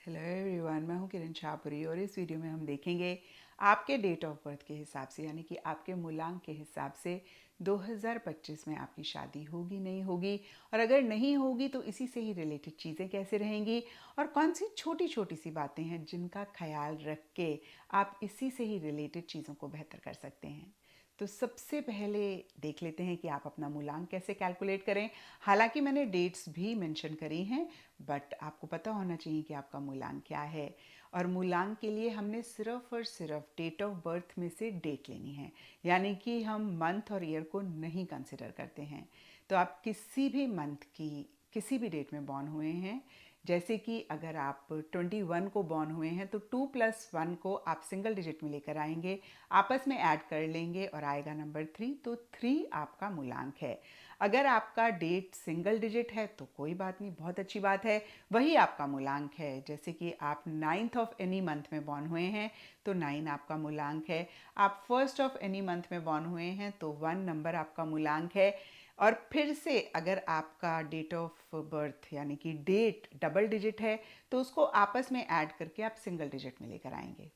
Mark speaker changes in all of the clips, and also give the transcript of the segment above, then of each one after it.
Speaker 1: Hello everyone, मैं हूं किरण शाहपुरी और इस वीडियो में हम देखेंगे आपके डेट ऑफ बर्थ के हिसाब से यानी कि आपके मूलांक के हिसाब से 2025 में आपकी शादी होगी नहीं होगी, और अगर नहीं होगी तो इसी से ही रिलेटेड चीज़ें कैसे रहेंगी और कौन सी छोटी छोटी सी बातें हैं जिनका ख्याल रख के आप इसी से ही रिलेटेड चीज़ों को बेहतर कर सकते हैं। तो सबसे पहले देख लेते हैं कि आप अपना मूलांक कैसे कैलकुलेट करें। हालांकि मैंने डेट्स भी मेंशन करी हैं, बट आपको पता होना चाहिए कि आपका मूलांक क्या है। और मूलांक के लिए हमने सिर्फ और सिर्फ डेट ऑफ बर्थ में से डेट लेनी है, यानी कि हम मंथ और ईयर को नहीं कंसिडर करते हैं। तो आप किसी भी मंथ की किसी भी डेट में बॉर्न हुए हैं, जैसे कि अगर आप 21 को बॉर्न हुए हैं तो 2+1 को आप सिंगल डिजिट में लेकर आएंगे, आपस में ऐड कर लेंगे और आएगा नंबर 3, तो 3 आपका मूलांक है। अगर आपका डेट सिंगल डिजिट है तो कोई बात नहीं, बहुत अच्छी बात है, वही आपका मूलांक है। जैसे कि आप 9th ऑफ एनी मंथ में बॉर्न हुए हैं तो 9 आपका मूलांक है। आप 1st ऑफ एनी मंथ में बॉर्न हुए हैं तो 1 नंबर आपका मूलांक है। और फिर से अगर आपका डेट ऑफ बर्थ यानी कि डेट डबल डिजिट है तो उसको आपस में ऐड करके आप सिंगल डिजिट में लेकर आएंगे।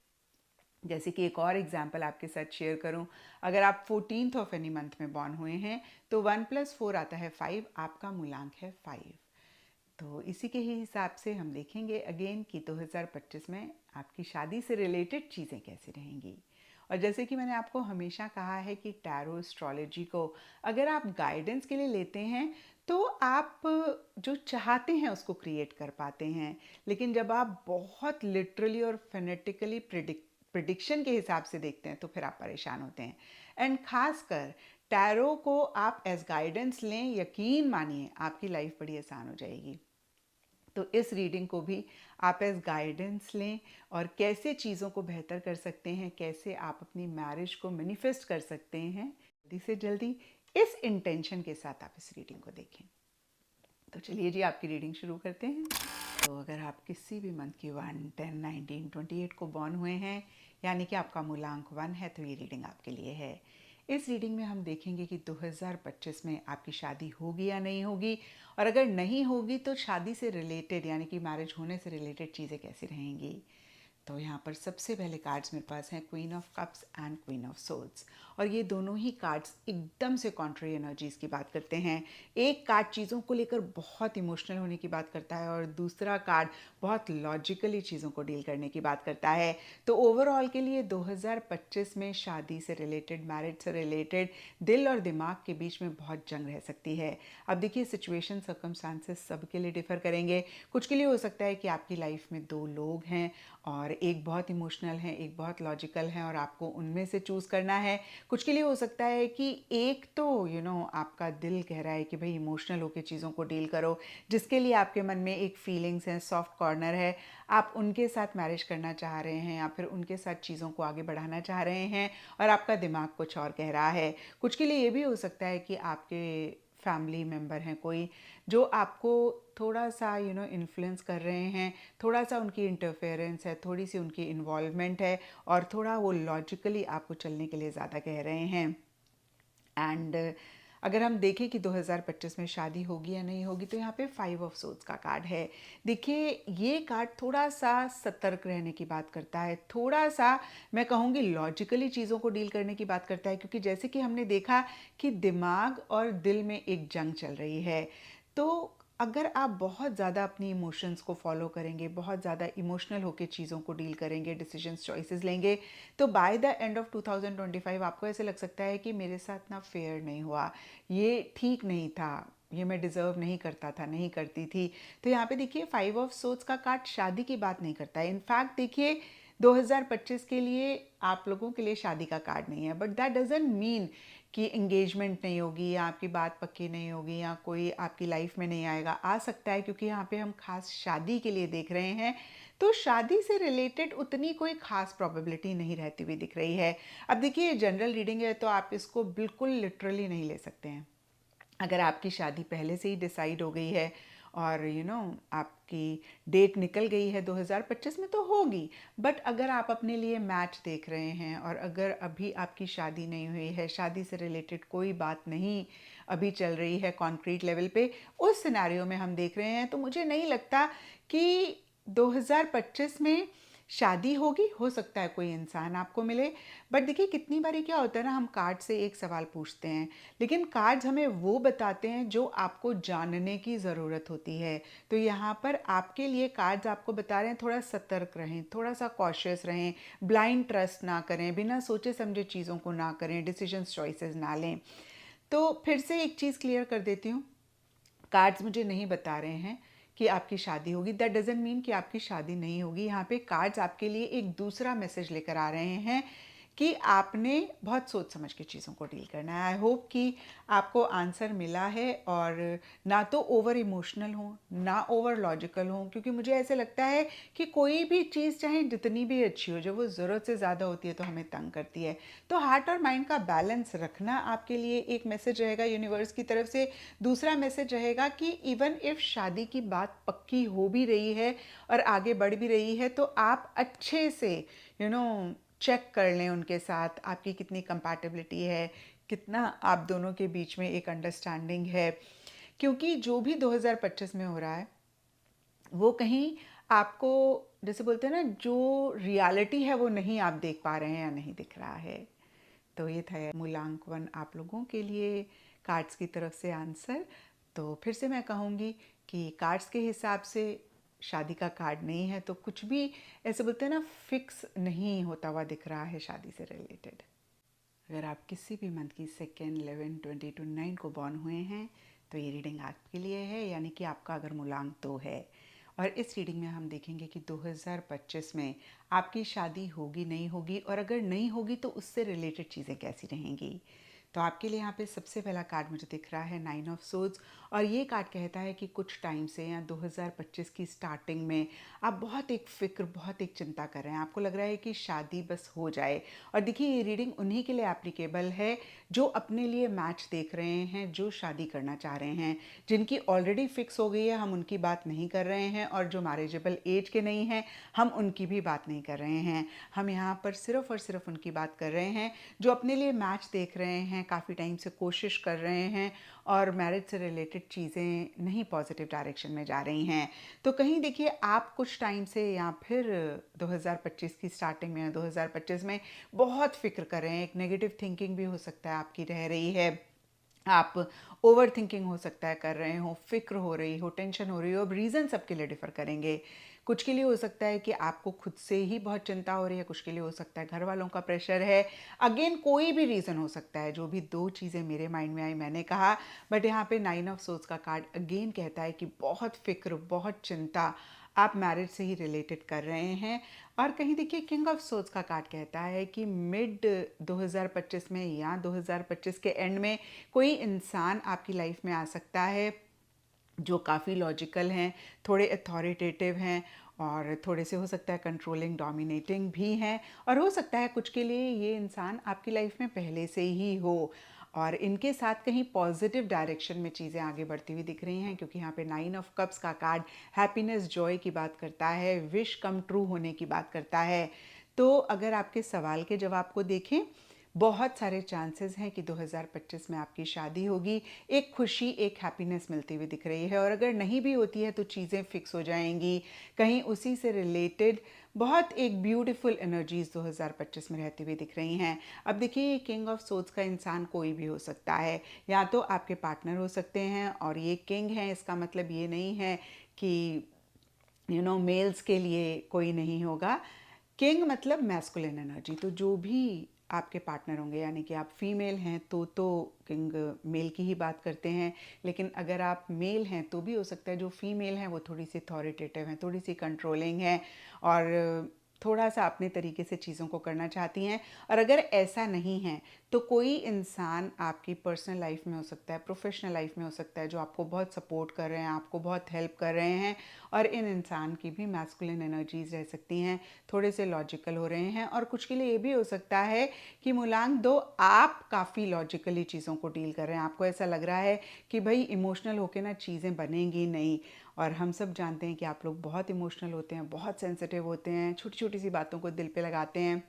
Speaker 1: जैसे कि एक और एग्जांपल आपके साथ शेयर करूं, अगर आप 14th ऑफ एनी मंथ में बॉर्न हुए हैं तो 1+4 आता है 5, आपका मूलांक है 5। तो इसी के ही हिसाब से हम देखेंगे अगेन कि 2025 में आपकी शादी से रिलेटेड चीज़ें कैसी रहेंगी। और जैसे कि मैंने आपको हमेशा कहा है कि टैरो एस्ट्रोलॉजी को अगर आप गाइडेंस के लिए लेते हैं तो आप जो चाहते हैं उसको क्रिएट कर पाते हैं, लेकिन जब आप बहुत लिटरली और फेनेटिकली प्रिडिक्शन के हिसाब से देखते हैं तो फिर आप परेशान होते हैं। एंड खासकर टैरो को आप एज गाइडेंस लें, यकीन मानिए आपकी लाइफ बड़ी आसान हो जाएगी। तो इस रीडिंग को भी आप एज गाइडेंस लें और कैसे चीज़ों को बेहतर कर सकते हैं, कैसे आप अपनी मैरिज को मैनिफेस्ट कर सकते हैं जल्दी से जल्दी, इस इंटेंशन के साथ आप इस रीडिंग को देखें। तो चलिए जी, आपकी रीडिंग शुरू करते हैं। तो अगर आप किसी भी मंथ की 1, 10, 19, 28 को बॉर्न हुए हैं, यानी कि आपका मूलांक 1 है, तो ये रीडिंग आपके लिए है। इस रीडिंग में हम देखेंगे कि 2025 में आपकी शादी होगी या नहीं होगी, और अगर नहीं होगी तो शादी से रिलेटेड यानी कि मैरिज होने से रिलेटेड चीज़ें कैसी रहेंगी। तो यहाँ पर सबसे पहले कार्ड्स मेरे पास हैं queen of cups and queen of swords, और ये दोनों ही कार्ड्स एकदम से कॉन्ट्री एनर्जीज की बात करते हैं। एक कार्ड चीज़ों को लेकर बहुत इमोशनल होने की बात करता है और दूसरा कार्ड बहुत लॉजिकली चीज़ों को डील करने की बात करता है। तो ओवरऑल के लिए 2025 में शादी से रिलेटेड, मैरिज से रिलेटेड दिल और दिमाग के बीच में बहुत जंग रह सकती है। अब देखिए, सिचुएशन सर्कमस्टांसेस सबके लिए डिफर करेंगे। कुछ के लिए हो सकता है कि आपकी लाइफ में दो लोग हैं और एक बहुत इमोशनल है, एक बहुत लॉजिकल है, और आपको उनमें से चूज़ करना है। कुछ के लिए हो सकता है कि एक तो आपका दिल कह रहा है कि भाई इमोशनल होकर चीज़ों को डील करो, जिसके लिए आपके मन में एक फीलिंग्स है, सॉफ्ट कॉर्नर है, आप उनके साथ मैरिज करना चाह रहे हैं या फिर उनके साथ चीज़ों को आगे बढ़ाना चाह रहे हैं, और आपका दिमाग कुछ और कह रहा है। कुछ के लिए ये भी हो सकता है कि आपके फैमिली मेम्बर हैं कोई जो आपको थोड़ा सा इन्फ्लुएंस कर रहे हैं, थोड़ा सा उनकी इंटरफेरेंस है, थोड़ी सी उनकी इन्वॉल्वमेंट है, और थोड़ा वो लॉजिकली आपको चलने के लिए ज़्यादा कह रहे हैं। एंड अगर हम देखें कि 2025 में शादी होगी या नहीं होगी, तो यहाँ पे 5 ऑफ सोर्ड्स का कार्ड है। देखिए, ये कार्ड थोड़ा सा सतर्क रहने की बात करता है, थोड़ा सा मैं कहूँगी लॉजिकली चीज़ों को डील करने की बात करता है, क्योंकि जैसे कि हमने देखा कि दिमाग और दिल में एक जंग चल रही है। तो अगर आप बहुत ज़्यादा अपनी इमोशंस को फॉलो करेंगे, बहुत ज़्यादा इमोशनल होकर चीज़ों को डील करेंगे, डिसीजंस चॉइसेस लेंगे, तो बाय द एंड ऑफ 2025 आपको ऐसे लग सकता है कि मेरे साथ ना फेयर नहीं हुआ, ये ठीक नहीं था, ये मैं डिज़र्व नहीं करता था, नहीं करती थी। तो यहाँ पे देखिए, 5 ऑफ सोर्ड्स का कार्ड शादी की बात नहीं करता है। इनफैक्ट देखिए, 2025 के लिए आप लोगों के लिए शादी का कार्ड नहीं है, बट दैट डजंट मीन कि एंगेजमेंट नहीं होगी या आपकी बात पक्की नहीं होगी या कोई आपकी लाइफ में नहीं आएगा। आ सकता है, क्योंकि यहाँ पे हम खास शादी के लिए देख रहे हैं, तो शादी से रिलेटेड उतनी कोई खास प्रोबेबिलिटी नहीं रहती हुई दिख रही है। अब देखिए, जनरल रीडिंग है तो आप इसको बिल्कुल लिटरली नहीं ले सकते हैं। अगर आपकी शादी पहले से ही डिसाइड हो गई है और आपकी डेट निकल गई है 2025 में, तो होगी। बट अगर आप अपने लिए मैच देख रहे हैं और अगर अभी आपकी शादी नहीं हुई है, शादी से रिलेटेड कोई बात नहीं अभी चल रही है कॉन्क्रीट लेवल पे, उस सिनेरियो में हम देख रहे हैं, तो मुझे नहीं लगता कि 2025 में शादी होगी, हो सकता है कोई इंसान आपको मिले। बट देखिए कितनी बारी क्या होता है ना, हम कार्ड से एक सवाल पूछते हैं लेकिन कार्ड्स हमें वो बताते हैं जो आपको जानने की ज़रूरत होती है। तो यहाँ पर आपके लिए कार्ड्स आपको बता रहे हैं थोड़ा सतर्क रहें, थोड़ा सा कॉशियस रहें, ब्लाइंड ट्रस्ट ना करें, बिना सोचे समझे चीज़ों को ना करें, डिसीजंस चॉइसेस ना लें। तो फिर से एक चीज़ क्लियर कर देती हूँ, कार्ड्स मुझे नहीं बता रहे हैं कि आपकी शादी होगी। दैट डजेंट मीन कि आपकी शादी नहीं होगी। यहाँ पे कार्ड्स आपके लिए एक दूसरा मैसेज लेकर आ रहे हैं कि आपने बहुत सोच समझ के चीज़ों को डील करना है। आई होप कि आपको आंसर मिला है और ना तो ओवर इमोशनल हो ना ओवर लॉजिकल हो, क्योंकि मुझे ऐसे लगता है कि कोई भी चीज़ चाहे जितनी भी अच्छी हो, जब वो ज़रूरत से ज़्यादा होती है तो हमें तंग करती है। तो हार्ट और माइंड का बैलेंस रखना आपके लिए एक मैसेज रहेगा यूनिवर्स की तरफ से। दूसरा मैसेज रहेगा कि इवन इफ शादी की बात पक्की हो भी रही है और आगे बढ़ भी रही है तो आप अच्छे से चेक कर लें उनके साथ आपकी कितनी कंपैटिबिलिटी है, कितना आप दोनों के बीच में एक अंडरस्टैंडिंग है। क्योंकि जो भी 2025 में हो रहा है वो कहीं आपको, जैसे बोलते हैं ना, जो रियलिटी है वो नहीं आप देख पा रहे हैं या नहीं दिख रहा है। तो ये था मूल्यांकन आप लोगों के लिए कार्ड्स की तरफ से आंसर। तो फिर से मैं कहूँगी कि कार्ड्स के हिसाब से शादी का कार्ड नहीं है, तो कुछ भी ऐसे बोलते हैं ना फिक्स नहीं होता हुआ दिख रहा है शादी से रिलेटेड। अगर आप किसी भी मंथ की 2, 11, 20 to 9 को बॉर्न हुए हैं तो ये रीडिंग आपके लिए है, यानी कि आपका अगर मूलांक 2 है। और इस रीडिंग में हम देखेंगे कि 2025 में आपकी शादी होगी नहीं होगी, और अगर नहीं होगी तो उससे रिलेटेड चीज़ें कैसी रहेंगी। तो आपके लिए यहाँ पे सबसे पहला कार्ड मुझे दिख रहा है 9 ऑफ सोर्ड्स, और ये कार्ड कहता है कि कुछ टाइम से या 2025 की स्टार्टिंग में आप बहुत एक फ़िक्र, बहुत एक चिंता कर रहे हैं। आपको लग रहा है कि शादी बस हो जाए। और देखिए ये रीडिंग उन्हीं के लिए एप्लीकेबल है जो अपने लिए मैच देख रहे हैं, जो शादी करना चाह रहे हैं। जिनकी ऑलरेडी फिक्स हो गई है हम उनकी बात नहीं कर रहे हैं, और जो मैरिजेबल एज के नहीं हैं हम उनकी भी बात नहीं कर रहे हैं। हम यहाँ पर सिर्फ और सिर्फ उनकी बात कर रहे हैं जो अपने लिए मैच देख रहे हैं, काफ़ी टाइम से कोशिश कर रहे हैं और मैरिज से रिलेटेड चीज़ें नहीं पॉजिटिव डायरेक्शन में जा रही हैं। तो कहीं देखिए आप कुछ टाइम से या फिर 2025 की स्टार्टिंग में, 2025 में बहुत फिक्र कर रहे हैं। एक नेगेटिव थिंकिंग भी हो सकता है आपकी रह रही है, आप ओवर थिंकिंग हो सकता है कर रहे हो, फिक्र हो रही हो, टेंशन हो रही हो। अब रीज़न सबके लिए डिफ़र करेंगे। कुछ के लिए हो सकता है कि आपको खुद से ही बहुत चिंता हो रही है, कुछ के लिए हो सकता है घर वालों का प्रेशर है। अगेन कोई भी रीज़न हो सकता है। जो भी दो चीज़ें मेरे माइंड में आई मैंने कहा। बट यहाँ पे 9 ऑफ सोर्ड्स का कार्ड अगेन कहता है कि बहुत फिक्र, बहुत चिंता आप मैरिज से ही रिलेटेड कर रहे हैं। और कहीं देखिए किंग ऑफ सोर्ड्स का कार्ड कहता है कि मिड 2025 में या 2025 के एंड में कोई इंसान आपकी लाइफ में आ सकता है जो काफ़ी लॉजिकल हैं, थोड़े अथॉरिटेटिव हैं और थोड़े से हो सकता है कंट्रोलिंग, डोमिनेटिंग भी हैं। और हो सकता है कुछ के लिए ये इंसान आपकी लाइफ में पहले से ही हो और इनके साथ कहीं पॉजिटिव डायरेक्शन में चीज़ें आगे बढ़ती हुई दिख रही हैं, क्योंकि यहाँ पे 9 ऑफ कप्स का कार्ड हैप्पीनेस, जॉय की बात करता है, विश कम ट्रू होने की बात करता है। तो अगर आपके सवाल के जवाब को देखें, बहुत सारे चांसेस हैं कि 2025 में आपकी शादी होगी। एक खुशी, एक हैप्पीनेस मिलती हुई दिख रही है। और अगर नहीं भी होती है तो चीज़ें फिक्स हो जाएंगी, कहीं उसी से रिलेटेड बहुत एक ब्यूटीफुल एनर्जीज 2025 में रहती हुई दिख रही हैं। अब देखिए किंग ऑफ सोर्ड्स का इंसान कोई भी हो सकता है, या तो आपके पार्टनर हो सकते हैं, और ये किंग है इसका मतलब ये नहीं है कि मेल्स के लिए कोई नहीं होगा। किंग मतलब मैस्कुलिन एनर्जी। तो जो भी आपके पार्टनर होंगे, यानी कि आप फीमेल हैं तो किंग मेल की ही बात करते हैं। लेकिन अगर आप मेल हैं तो भी हो सकता है जो फीमेल हैं वो थोड़ी सी अथॉरिटेटिव हैं, थोड़ी सी कंट्रोलिंग है और थोड़ा सा अपने तरीके से चीज़ों को करना चाहती हैं। और अगर ऐसा नहीं है तो कोई इंसान आपकी पर्सनल लाइफ में हो सकता है, प्रोफेशनल लाइफ में हो सकता है, जो आपको बहुत सपोर्ट कर रहे हैं, आपको बहुत हेल्प कर रहे हैं। और इन इंसान की भी मैस्कुलिन एनर्जीज रह सकती हैं, थोड़े से लॉजिकल हो रहे हैं। और कुछ के लिए ये भी हो सकता है कि मूलांक 2 आप काफ़ी लॉजिकली चीज़ों को डील कर रहे हैं। आपको ऐसा लग रहा है कि भाई इमोशनल होके ना चीज़ें बनेंगी नहीं। और हम सब जानते हैं कि आप लोग बहुत इमोशनल होते हैं, बहुत सेंसिटिव होते हैं, छोटी छोटी सी बातों को दिल पे लगाते हैं।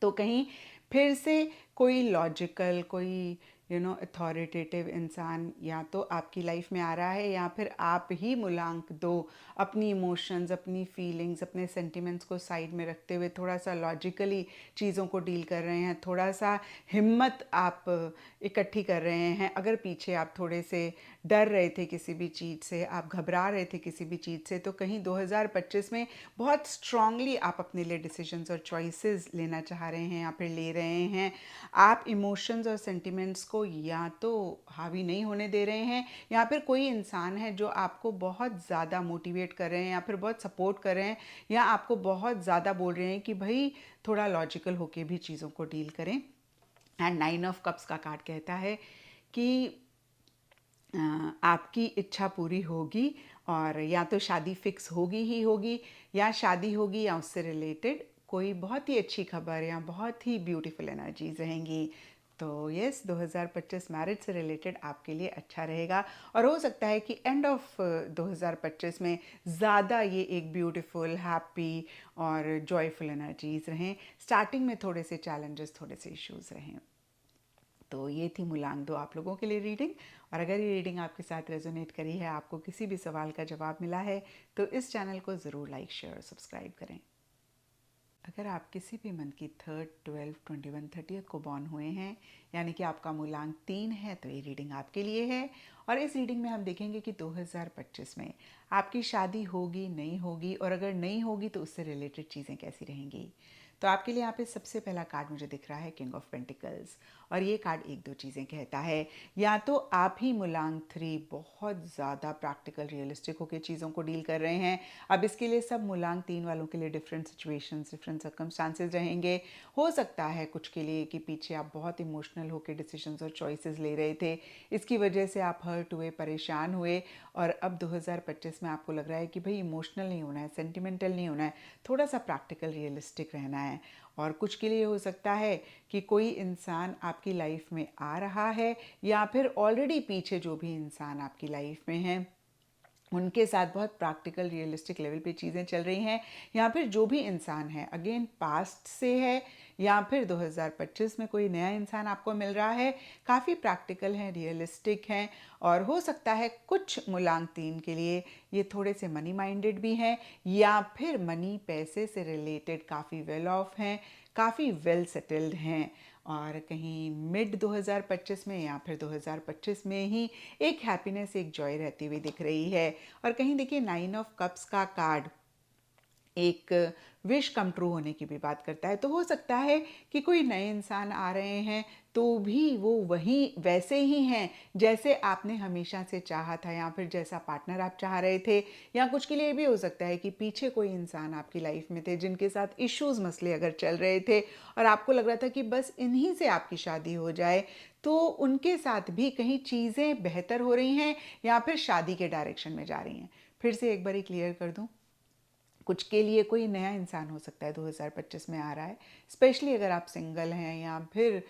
Speaker 1: तो कहीं फिर से कोई लॉजिकल, कोई अथॉरिटेटिव इंसान या तो आपकी लाइफ में आ रहा है, या फिर आप ही मूलांक 2 अपनी इमोशंस, अपनी फीलिंग्स, अपने सेंटिमेंट्स को साइड में रखते हुए थोड़ा सा लॉजिकली चीज़ों को डील कर रहे हैं, थोड़ा सा हिम्मत आप इकट्ठी कर रहे हैं। अगर पीछे आप थोड़े से डर रहे थे किसी भी चीज़ से, आप घबरा रहे थे किसी भी चीज़ से, तो कहीं 2025 में बहुत स्ट्रांगली आप अपने लिए डिसीजंस और चॉइसेस लेना चाह रहे हैं या फिर ले रहे हैं। आप इमोशंस और सेंटिमेंट्स को या तो हावी नहीं होने दे रहे हैं, या फिर कोई इंसान है जो आपको बहुत ज़्यादा मोटिवेट कर रहे हैं या फिर बहुत सपोर्ट कर रहे हैं, या आपको बहुत ज़्यादा बोल रहे हैं कि भाई थोड़ा लॉजिकल होके भी चीज़ों को डील करें। एंड 9 ऑफ कप्स का कार्ड कहता है कि आपकी इच्छा पूरी होगी, और या तो शादी फिक्स होगी ही होगी, या शादी होगी या उससे रिलेटेड कोई बहुत ही अच्छी खबर या बहुत ही ब्यूटीफुल एनर्जीज रहेंगी। तो यस, 2025 मैरिज से रिलेटेड आपके लिए अच्छा रहेगा, और हो सकता है कि एंड ऑफ 2025 में ज़्यादा ये एक ब्यूटीफुल, हैप्पी और जॉयफुल एनर्जीज रहें। स्टार्टिंग में थोड़े से चैलेंजेस, थोड़े से इश्यूज रहें। तो ये थी मूलांक 2 आप लोगों के लिए रीडिंग। और अगर ये रीडिंग आपके साथ रेजोनेट करी है, आपको किसी भी सवाल का जवाब मिला है, तो इस चैनल को ज़रूर लाइक, शेयर और सब्सक्राइब करें। अगर आप किसी भी मंथ की 3rd, 12th, 21, 30th को बॉर्न हुए हैं, यानी कि आपका मूलांक 3 है, तो ये रीडिंग आपके लिए है। और इस रीडिंग में हम देखेंगे कि 2025 में आपकी शादी होगी, नहीं होगी, और अगर नहीं होगी तो उससे रिलेटेड चीज़ें कैसी रहेंगी। तो आपके लिए यहाँ पे सबसे पहला कार्ड मुझे दिख रहा है किंग ऑफ पेंटिकल्स, और ये कार्ड एक दो चीज़ें कहता है। या तो आप ही मूलांक 3 बहुत ज़्यादा प्रैक्टिकल, रियलिस्टिक होकर चीज़ों को डील कर रहे हैं। अब इसके लिए सब मूलांक 3 वालों के लिए डिफरेंट सिचुएशंस, डिफरेंट सर्कमस्टांसेस रहेंगे। हो सकता है कुछ के लिए कि पीछे आप बहुत इमोशनल होकर डिसीजंस और चॉइसेस ले रहे थे, इसकी वजह से आप हर्ट हुए, परेशान हुए, और अब 2025 में आपको लग रहा है कि भाई इमोशनल नहीं होना है, सेंटिमेंटल नहीं होना है, थोड़ा सा प्रैक्टिकल, रियलिस्टिक रहना है। और कुछ के लिए हो सकता है कि कोई इंसान आपकी लाइफ में आ रहा है, या फिर ऑलरेडी पीछे जो भी इंसान आपकी लाइफ में है उनके साथ बहुत प्रैक्टिकल, रियलिस्टिक लेवल पे चीज़ें चल रही हैं, या फिर जो भी इंसान है अगेन पास्ट से है, या फिर 2025 में कोई नया इंसान आपको मिल रहा है, काफ़ी प्रैक्टिकल हैं, रियलिस्टिक हैं। और हो सकता है कुछ मूलांक 3 के लिए ये थोड़े से मनी माइंडेड भी हैं, या फिर मनी, पैसे से रिलेटेड काफ़ी वेल ऑफ हैं, काफ़ी वेल सेटल्ड हैं, और कहीं मिड 2025 में या फिर 2025 में ही एक हैप्पीनेस, एक जॉय रहती हुई दिख रही है। और कहीं देखिए 9 ऑफ कप्स का कार्ड एक विश कम ट्रू होने की भी बात करता है। तो हो सकता है कि कोई नए इंसान आ रहे हैं तो भी वो वही वैसे ही हैं जैसे आपने हमेशा से चाहा था, या फिर जैसा पार्टनर आप चाह रहे थे। या कुछ के लिए भी हो सकता है कि पीछे कोई इंसान आपकी लाइफ में थे जिनके साथ इश्यूज, मसले अगर चल रहे थे, और आपको लग रहा था कि बस इन्हीं से आपकी शादी हो जाए, तो उनके साथ भी कहीं चीज़ें बेहतर हो रही हैं या फिर शादी के डायरेक्शन में जा रही हैं। फिर से एक बारी क्लियर कर दूं, कुछ के लिए कोई नया इंसान हो सकता है 2025 में आ रहा है, स्पेशली अगर आप सिंगल हैं, या फिर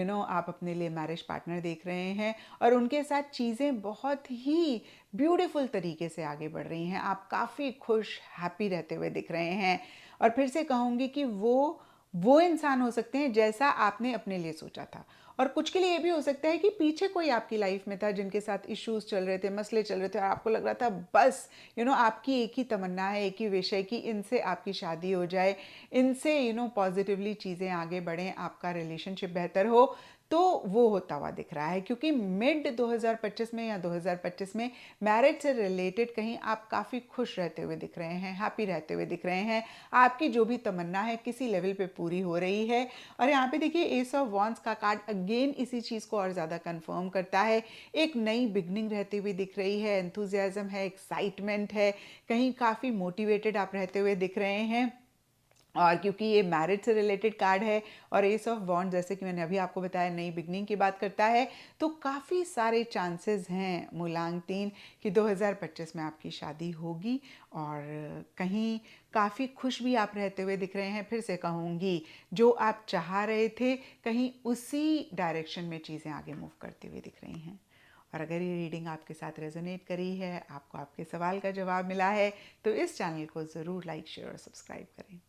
Speaker 1: आप अपने लिए मैरिज पार्टनर देख रहे हैं और उनके साथ चीज़ें बहुत ही ब्यूटीफुल तरीके से आगे बढ़ रही हैं, आप काफ़ी खुश, हैप्पी रहते हुए दिख रहे हैं। और फिर से कहूँगी कि वो इंसान हो सकते हैं जैसा आपने अपने लिए सोचा था। और कुछ के लिए ये भी हो सकता है कि पीछे कोई आपकी लाइफ में था जिनके साथ इश्यूज चल रहे थे, मसले चल रहे थे, और आपको लग रहा था बस आपकी एक ही तमन्ना है, एक ही विश है कि इनसे आपकी शादी हो जाए, इनसे पॉजिटिवली चीज़ें आगे बढ़ें, आपका रिलेशनशिप बेहतर हो। तो वो होता हुआ दिख रहा है, क्योंकि मिड 2025 में या 2025 में मैरिज से रिलेटेड कहीं आप काफ़ी खुश रहते हुए दिख रहे हैं, हैप्पी रहते हुए दिख रहे हैं, आपकी जो भी तमन्ना है किसी लेवल पे पूरी हो रही है। और यहाँ पे देखिए एस ऑफ वॉन्ड्स का कार्ड अगेन इसी चीज़ को और ज़्यादा कंफर्म करता है। एक नई बिगनिंग रहती हुई दिख रही है, एंथुजियाज्म है, एक्साइटमेंट है, कहीं काफ़ी मोटिवेटेड आप रहते हुए दिख रहे हैं। और क्योंकि ये मैरिज से रिलेटेड कार्ड है और एस ऑफ वॉन्ड, जैसे कि मैंने अभी आपको बताया, नई बिगनिंग की बात करता है, तो काफ़ी सारे चांसेस हैं मूलांक 3 कि 2025 में आपकी शादी होगी। और कहीं काफ़ी खुश भी आप रहते हुए दिख रहे हैं। फिर से कहूँगी, जो आप चाह रहे थे कहीं उसी डायरेक्शन में चीज़ें आगे मूव करती हुई दिख रही हैं। और अगर ये रीडिंग आपके साथ रेजोनेट करी है, आपको आपके सवाल का जवाब मिला है, तो इस चैनल को ज़रूर लाइक, शेयर और सब्सक्राइब करें।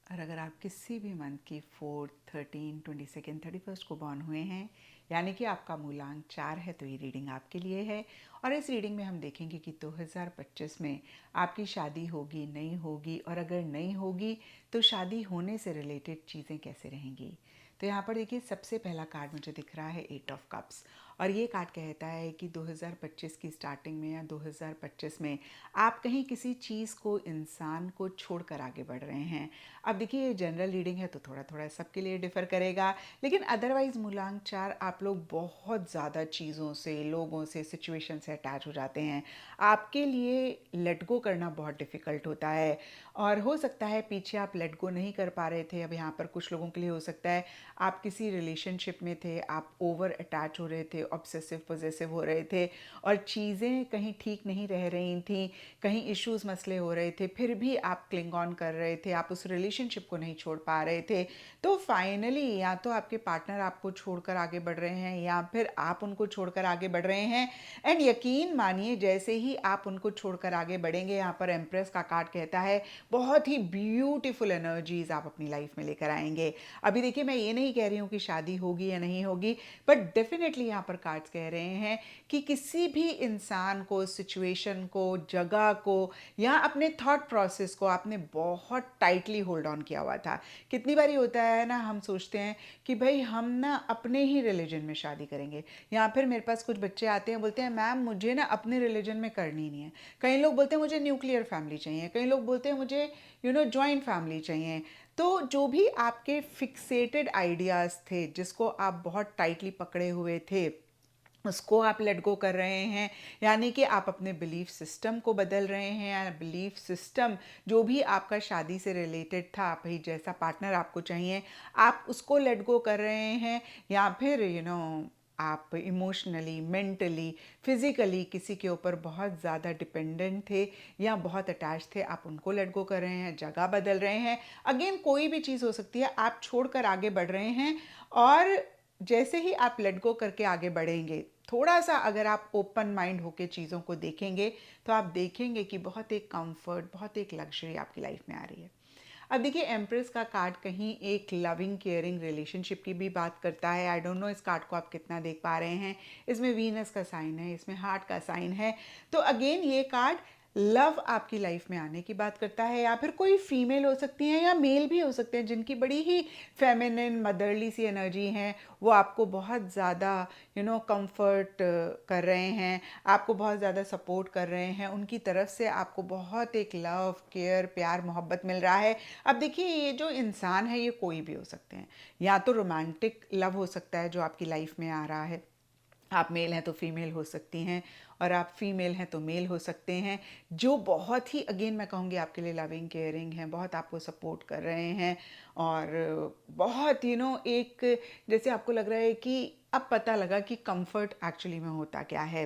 Speaker 1: और अगर आप किसी भी मंथ की 4th, 13, 22nd, 31st को बॉर्न हुए हैं, यानी कि आपका मूलांक 4 है, तो ये रीडिंग आपके लिए है। और इस रीडिंग में हम देखेंगे कि 2025 में आपकी शादी होगी नहीं होगी, और अगर नहीं होगी तो शादी होने से रिलेटेड चीज़ें कैसे रहेंगी। तो यहाँ पर देखिए, सबसे पहला कार्ड मुझे दिख रहा है 8 ऑफ कप्स, और ये कार्ड कहता है कि 2025 की स्टार्टिंग में या 2025 में आप कहीं किसी चीज़ को, इंसान को छोड़कर आगे बढ़ रहे हैं। अब देखिए, ये जनरल रीडिंग है तो थोड़ा थोड़ा सबके लिए डिफ़र करेगा, लेकिन अदरवाइज़ मूलांक 4 आप लोग बहुत ज़्यादा चीज़ों से, लोगों से, सिचुएशन से अटैच हो जाते हैं। आपके लिए लेट गो करना बहुत डिफ़िकल्ट होता है, और हो सकता है पीछे आप लेट गो नहीं कर पा रहे थे। अब यहाँ पर कुछ लोगों के लिए हो सकता है आप किसी रिलेशनशिप में थे, आप ओवर अटैच हो रहे थे, ऑब्सेसिव पॉजेसिव हो रहे थे, और चीज़ें कहीं ठीक नहीं रह रही थी, कहीं इश्यूज मसले हो रहे थे, फिर भी आप क्लिंग ऑन कर रहे थे, आप उस रिलेशनशिप को नहीं छोड़ पा रहे थे। तो फाइनली या तो आपके पार्टनर आपको छोड़कर आगे बढ़ रहे हैं, या फिर आप उनको छोड़कर आगे बढ़ रहे हैं। एंड यकीन मानिए, जैसे ही आप उनको छोड़कर आगे बढ़ेंगे, यहाँ पर एम्प्रेस का कार्ड कहता है बहुत ही ब्यूटीफुल एनर्जीज आप अपनी लाइफ में लेकर आएंगे। अभी देखिए, मैं ये नहीं कह रही हूँ कि शादी होगी या नहीं होगी, बट डेफिनेटली यहाँ पर कार्ड्स कह रहे हैं कि किसी भी इंसान को, सिचुएशन को, जगह को, या अपने थॉट प्रोसेस को आपने बहुत टाइटली होल्ड ऑन किया हुआ था। कितनी बारी होता है ना, हम सोचते हैं कि भाई हम ना अपने ही रिलीजन में शादी करेंगे, या फिर मेरे पास कुछ बच्चे आते हैं, बोलते हैं मैम मुझे ना अपने रिलीजन में करनी नहीं है। कई लोग बोलते हैं मुझे न्यूक्लियर फैमिली चाहिए, कई लोग बोलते हैं मुझे जॉइंट फैमिली चाहिए। तो जो भी आपके फिक्सेटेड आइडियाज़ थे, जिसको आप बहुत टाइटली पकड़े हुए थे, उसको आप लेट गो कर रहे हैं। यानी कि आप अपने बिलीफ सिस्टम को बदल रहे हैं। बिलीफ सिस्टम जो भी आपका शादी से रिलेटेड था, भाई जैसा पार्टनर आपको चाहिए, आप उसको लेट गो कर रहे हैं, या फिर आप इमोशनली, मेंटली, फिज़िकली किसी के ऊपर बहुत ज़्यादा डिपेंडेंट थे या बहुत अटैच थे, आप उनको लेट गो कर रहे हैं, जगह बदल रहे हैं। अगेन कोई भी चीज़ हो सकती है, आप छोड़कर आगे बढ़ रहे हैं। और जैसे ही आप लेट गो करके आगे बढ़ेंगे, थोड़ा सा अगर आप ओपन माइंड होके चीज़ों को देखेंगे, तो आप देखेंगे कि बहुत एक कंफर्ट, बहुत एक लग्जरी आपकी लाइफ में आ रही है। अब देखिए, एम्प्रेस का कार्ड कहीं एक लविंग केयरिंग रिलेशनशिप की भी बात करता है। आई डोंट नो इस कार्ड को आप कितना देख पा रहे हैं। इसमें वीनस का साइन है, इसमें हार्ट का साइन है। तो अगेन ये कार्ड लव आपकी लाइफ में आने की बात करता है, या फिर कोई फीमेल हो सकती है या मेल भी हो सकते हैं जिनकी बड़ी ही फेमिनिन, मदरली सी एनर्जी है। वो आपको बहुत ज़्यादा कंफर्ट कर रहे हैं, आपको बहुत ज़्यादा सपोर्ट कर रहे हैं, उनकी तरफ से आपको बहुत एक लव, केयर, प्यार, मोहब्बत मिल रहा है। अब देखिए, ये जो इंसान है ये कोई भी हो सकते हैं। या तो रोमांटिक लव हो सकता है जो आपकी लाइफ में आ रहा है, आप मेल हैं तो फीमेल हो सकती हैं, और आप फीमेल हैं तो मेल हो सकते हैं, जो बहुत ही अगेन मैं कहूँगी आपके लिए लविंग केयरिंग हैं, बहुत आपको सपोर्ट कर रहे हैं, और बहुत एक जैसे आपको लग रहा है कि अब पता लगा कि कंफर्ट एक्चुअली में होता क्या है।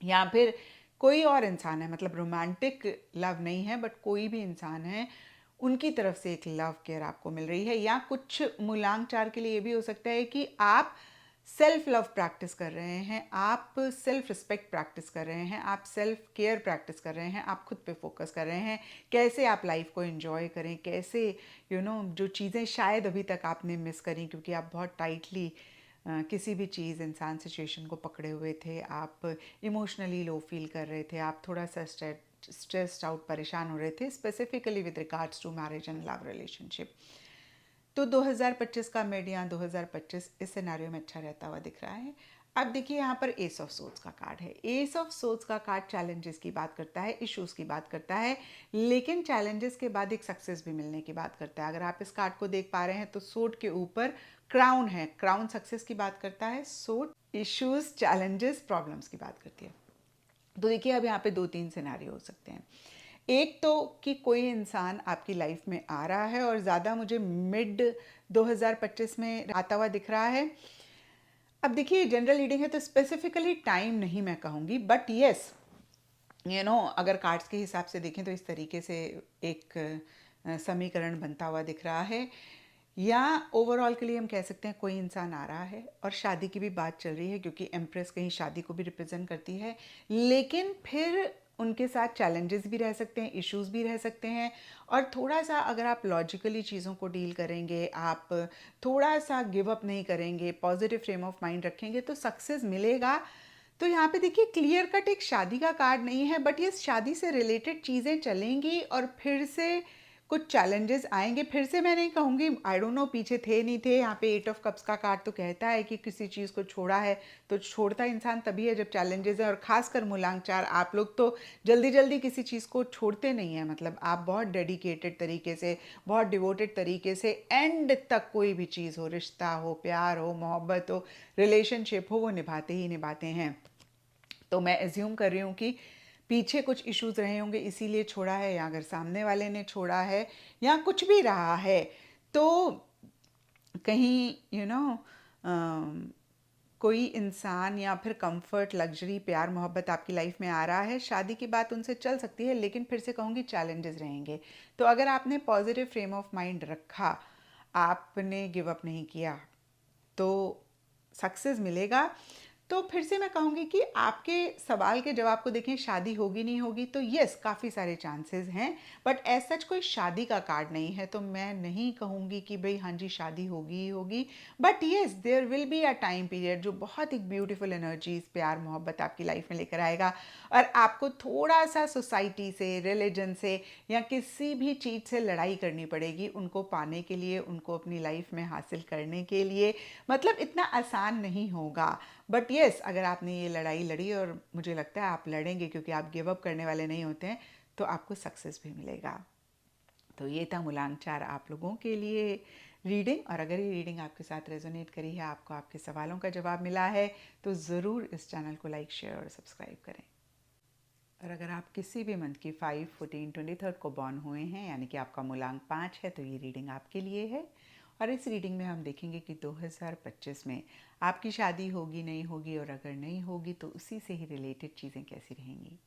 Speaker 1: या फिर कोई और इंसान है, मतलब रोमांटिक लव नहीं है, बट कोई भी इंसान है, उनकी तरफ से एक लव केयर आपको मिल रही है। या कुछ मूलांक 4 के लिए ये भी हो सकता है कि आप सेल्फ लव प्रैक्टिस कर रहे हैं, आप सेल्फ रिस्पेक्ट प्रैक्टिस कर रहे हैं, आप सेल्फ केयर प्रैक्टिस कर रहे हैं, आप खुद पे फोकस कर रहे हैं, कैसे आप लाइफ को एंजॉय करें, कैसे जो चीज़ें शायद अभी तक आपने मिस करी क्योंकि आप बहुत टाइटली किसी भी चीज़, इंसान, सिचुएशन को पकड़े हुए थे, आप इमोशनली लो फील कर रहे थे, आप थोड़ा सा स्ट्रेस्ड आउट, परेशान हो रहे थे, specifically with regards to marriage and love relationship. तो 2025 का मिड या 2025 इस सिनेरियो में अच्छा रहता हुआ दिख रहा है। अब देखिए, यहाँ पर एस ऑफ सोर्ड्स का कार्ड है। एस ऑफ सोर्ड्स का कार्ड चैलेंजेस की बात करता है, इश्यूज की बात करता है, लेकिन चैलेंजेस के बाद एक सक्सेस भी मिलने की बात करता है। अगर आप इस कार्ड को देख पा रहे हैं तो सोर्ड के ऊपर क्राउन है। क्राउन सक्सेस की बात करता है, सोर्ड इश्यूज, चैलेंजेस, प्रॉब्लम्स की बात करती है। तो देखिए, अब यहाँ पे 2-3 सिनेरियो हो सकते हैं। एक तो कि कोई इंसान आपकी लाइफ में आ रहा है और ज़्यादा मुझे मिड 2025 में आता हुआ दिख रहा है। अब देखिए, जनरल रीडिंग है तो स्पेसिफिकली टाइम नहीं मैं कहूँगी, बट येस, अगर कार्ड्स के हिसाब से देखें तो इस तरीके से एक समीकरण बनता हुआ दिख रहा है। या ओवरऑल के लिए हम कह सकते हैं कोई इंसान आ रहा है, और शादी की भी बात चल रही है क्योंकि एम्प्रेस कहीं शादी को भी रिप्रेजेंट करती है। लेकिन फिर उनके साथ चैलेंजेस भी रह सकते हैं, इश्यूज भी रह सकते हैं। और थोड़ा सा अगर आप लॉजिकली चीज़ों को डील करेंगे, आप थोड़ा सा गिव अप नहीं करेंगे, पॉजिटिव फ्रेम ऑफ माइंड रखेंगे तो सक्सेस मिलेगा। तो यहाँ पे देखिए क्लियर कट एक शादी का कार्ड नहीं है, बट ये शादी से रिलेटेड चीज़ें चलेंगी और फिर से कुछ चैलेंजेस आएंगे। फिर से मैं नहीं कहूँगी, आई डोंट नो पीछे थे नहीं थे। यहाँ पे 8 ऑफ कप्स का कार्ड तो कहता है कि किसी चीज़ को छोड़ा है तो छोड़ता इंसान तभी है जब चैलेंजेस है। और खासकर मूलांक 4 आप लोग तो जल्दी जल्दी किसी चीज़ को छोड़ते नहीं हैं। मतलब आप बहुत डेडिकेटेड तरीके से, बहुत डिवोटेड तरीके से एंड तक कोई भी चीज़ हो, रिश्ता हो, प्यार हो, मोहब्बत हो, रिलेशनशिप हो, वो निभाते ही निभाते हैं। तो मैं एज्यूम कर रही हूँ कि पीछे कुछ इश्यूज रहे होंगे इसीलिए छोड़ा है, या अगर सामने वाले ने छोड़ा है या कुछ भी रहा है तो कहीं कोई इंसान या फिर कंफर्ट, लग्जरी, प्यार, मोहब्बत आपकी लाइफ में आ रहा है। शादी की बात उनसे चल सकती है, लेकिन फिर से कहूँगी चैलेंजेस रहेंगे। तो अगर आपने पॉजिटिव फ्रेम ऑफ माइंड रखा, आपने गिव अप नहीं किया, तो सक्सेस मिलेगा। तो फिर से मैं कहूँगी कि आपके सवाल के जवाब को देखें, शादी होगी नहीं होगी, तो यस काफ़ी सारे चांसेस हैं, बट एज सच कोई शादी का कार्ड नहीं है। तो मैं नहीं कहूँगी कि भाई हाँ जी शादी होगी ही होगी, but yes there will be a time period जो बहुत एक ब्यूटीफुल एनर्जीज, प्यार, मोहब्बत आपकी लाइफ में लेकर आएगा। और आपको थोड़ा सा सोसाइटी से, रिलीजन से या किसी भी चीज़ से लड़ाई करनी पड़ेगी उनको पाने के लिए, उनको अपनी लाइफ में हासिल करने के लिए। मतलब इतना आसान नहीं होगा, बट यस अगर आपने ये लड़ाई लड़ी, और मुझे लगता है आप लड़ेंगे क्योंकि आप गिव अप करने वाले नहीं होते हैं, तो आपको सक्सेस भी मिलेगा। तो ये था मूलांक 4 आप लोगों के लिए रीडिंग। और अगर ये रीडिंग आपके साथ रेजोनेट करी है, आपको आपके सवालों का जवाब मिला है, तो ज़रूर इस चैनल को लाइक, शेयर और सब्सक्राइब करें। और अगर आप किसी भी मंथ की 5, 14, 23 को बॉर्न हुए हैं, यानी कि आपका मूलांक 5 है, तो ये रीडिंग आपके लिए है। और इस रीडिंग में हम देखेंगे कि 2025 में आपकी शादी होगी नहीं होगी, और अगर नहीं होगी तो उसी से ही रिलेटेड चीज़ें कैसी रहेंगी।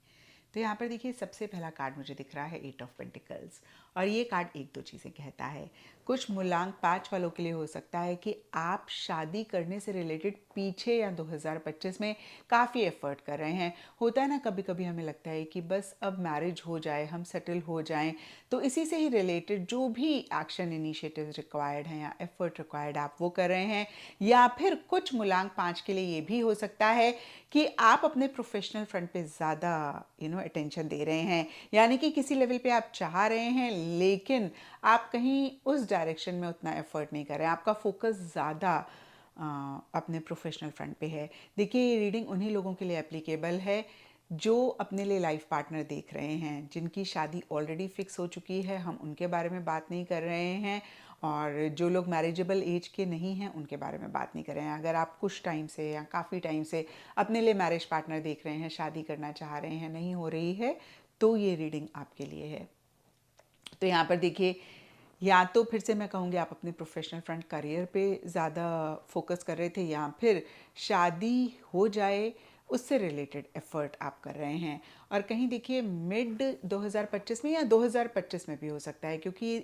Speaker 1: तो यहाँ पर देखिए सबसे पहला कार्ड मुझे दिख रहा है 8 ऑफ पेंटिकल्स। और ये कार्ड एक दो चीज़ें कहता है। कुछ मूलांक 5 वालों के लिए हो सकता है कि आप शादी करने से रिलेटेड पीछे या 2025 में काफ़ी एफर्ट कर रहे हैं। होता है ना, कभी कभी हमें लगता है कि बस अब मैरिज हो जाए, हम सेटल हो जाएं, तो इसी से ही रिलेटेड जो भी एक्शन इनिशिएटिव रिक्वायर्ड हैं या एफर्ट रिक्वायर्ड आप वो कर रहे हैं। या फिर कुछ मूलांक 5 के लिए ये भी हो सकता है कि आप अपने प्रोफेशनल फ्रंट पे ज़्यादा अटेंशन दे रहे हैं, यानी कि किसी लेवल पे आप चाह रहे हैं लेकिन आप कहीं उस डायरेक्शन में उतना एफर्ट नहीं कर रहे हैं। आपका फोकस ज़्यादा अपने प्रोफेशनल फ्रंट पे है। देखिए ये रीडिंग उन्हीं लोगों के लिए एप्लीकेबल है जो अपने लिए लाइफ पार्टनर देख रहे हैं, जिनकी शादी ऑलरेडी फिक्स हो चुकी है। हम उनके बारे में बात नहीं कर रहे हैं, और जो लोग मैरिजेबल एज के नहीं हैं उनके बारे में बात नहीं कर रहे हैं। अगर आप कुछ टाइम से या काफ़ी टाइम से अपने लिए मैरिज पार्टनर देख रहे हैं, शादी करना चाह रहे हैं, नहीं हो रही है, तो ये रीडिंग आपके लिए है। तो यहाँ पर देखिए, या तो फिर से मैं कहूँगी आप अपने प्रोफेशनल फ्रंट, करियर पे ज़्यादा फोकस कर रहे थे, या फिर शादी हो जाए उससे रिलेटेड एफर्ट आप कर रहे हैं। और कहीं देखिए मिड 2025 में या 2025 में भी हो सकता है, क्योंकि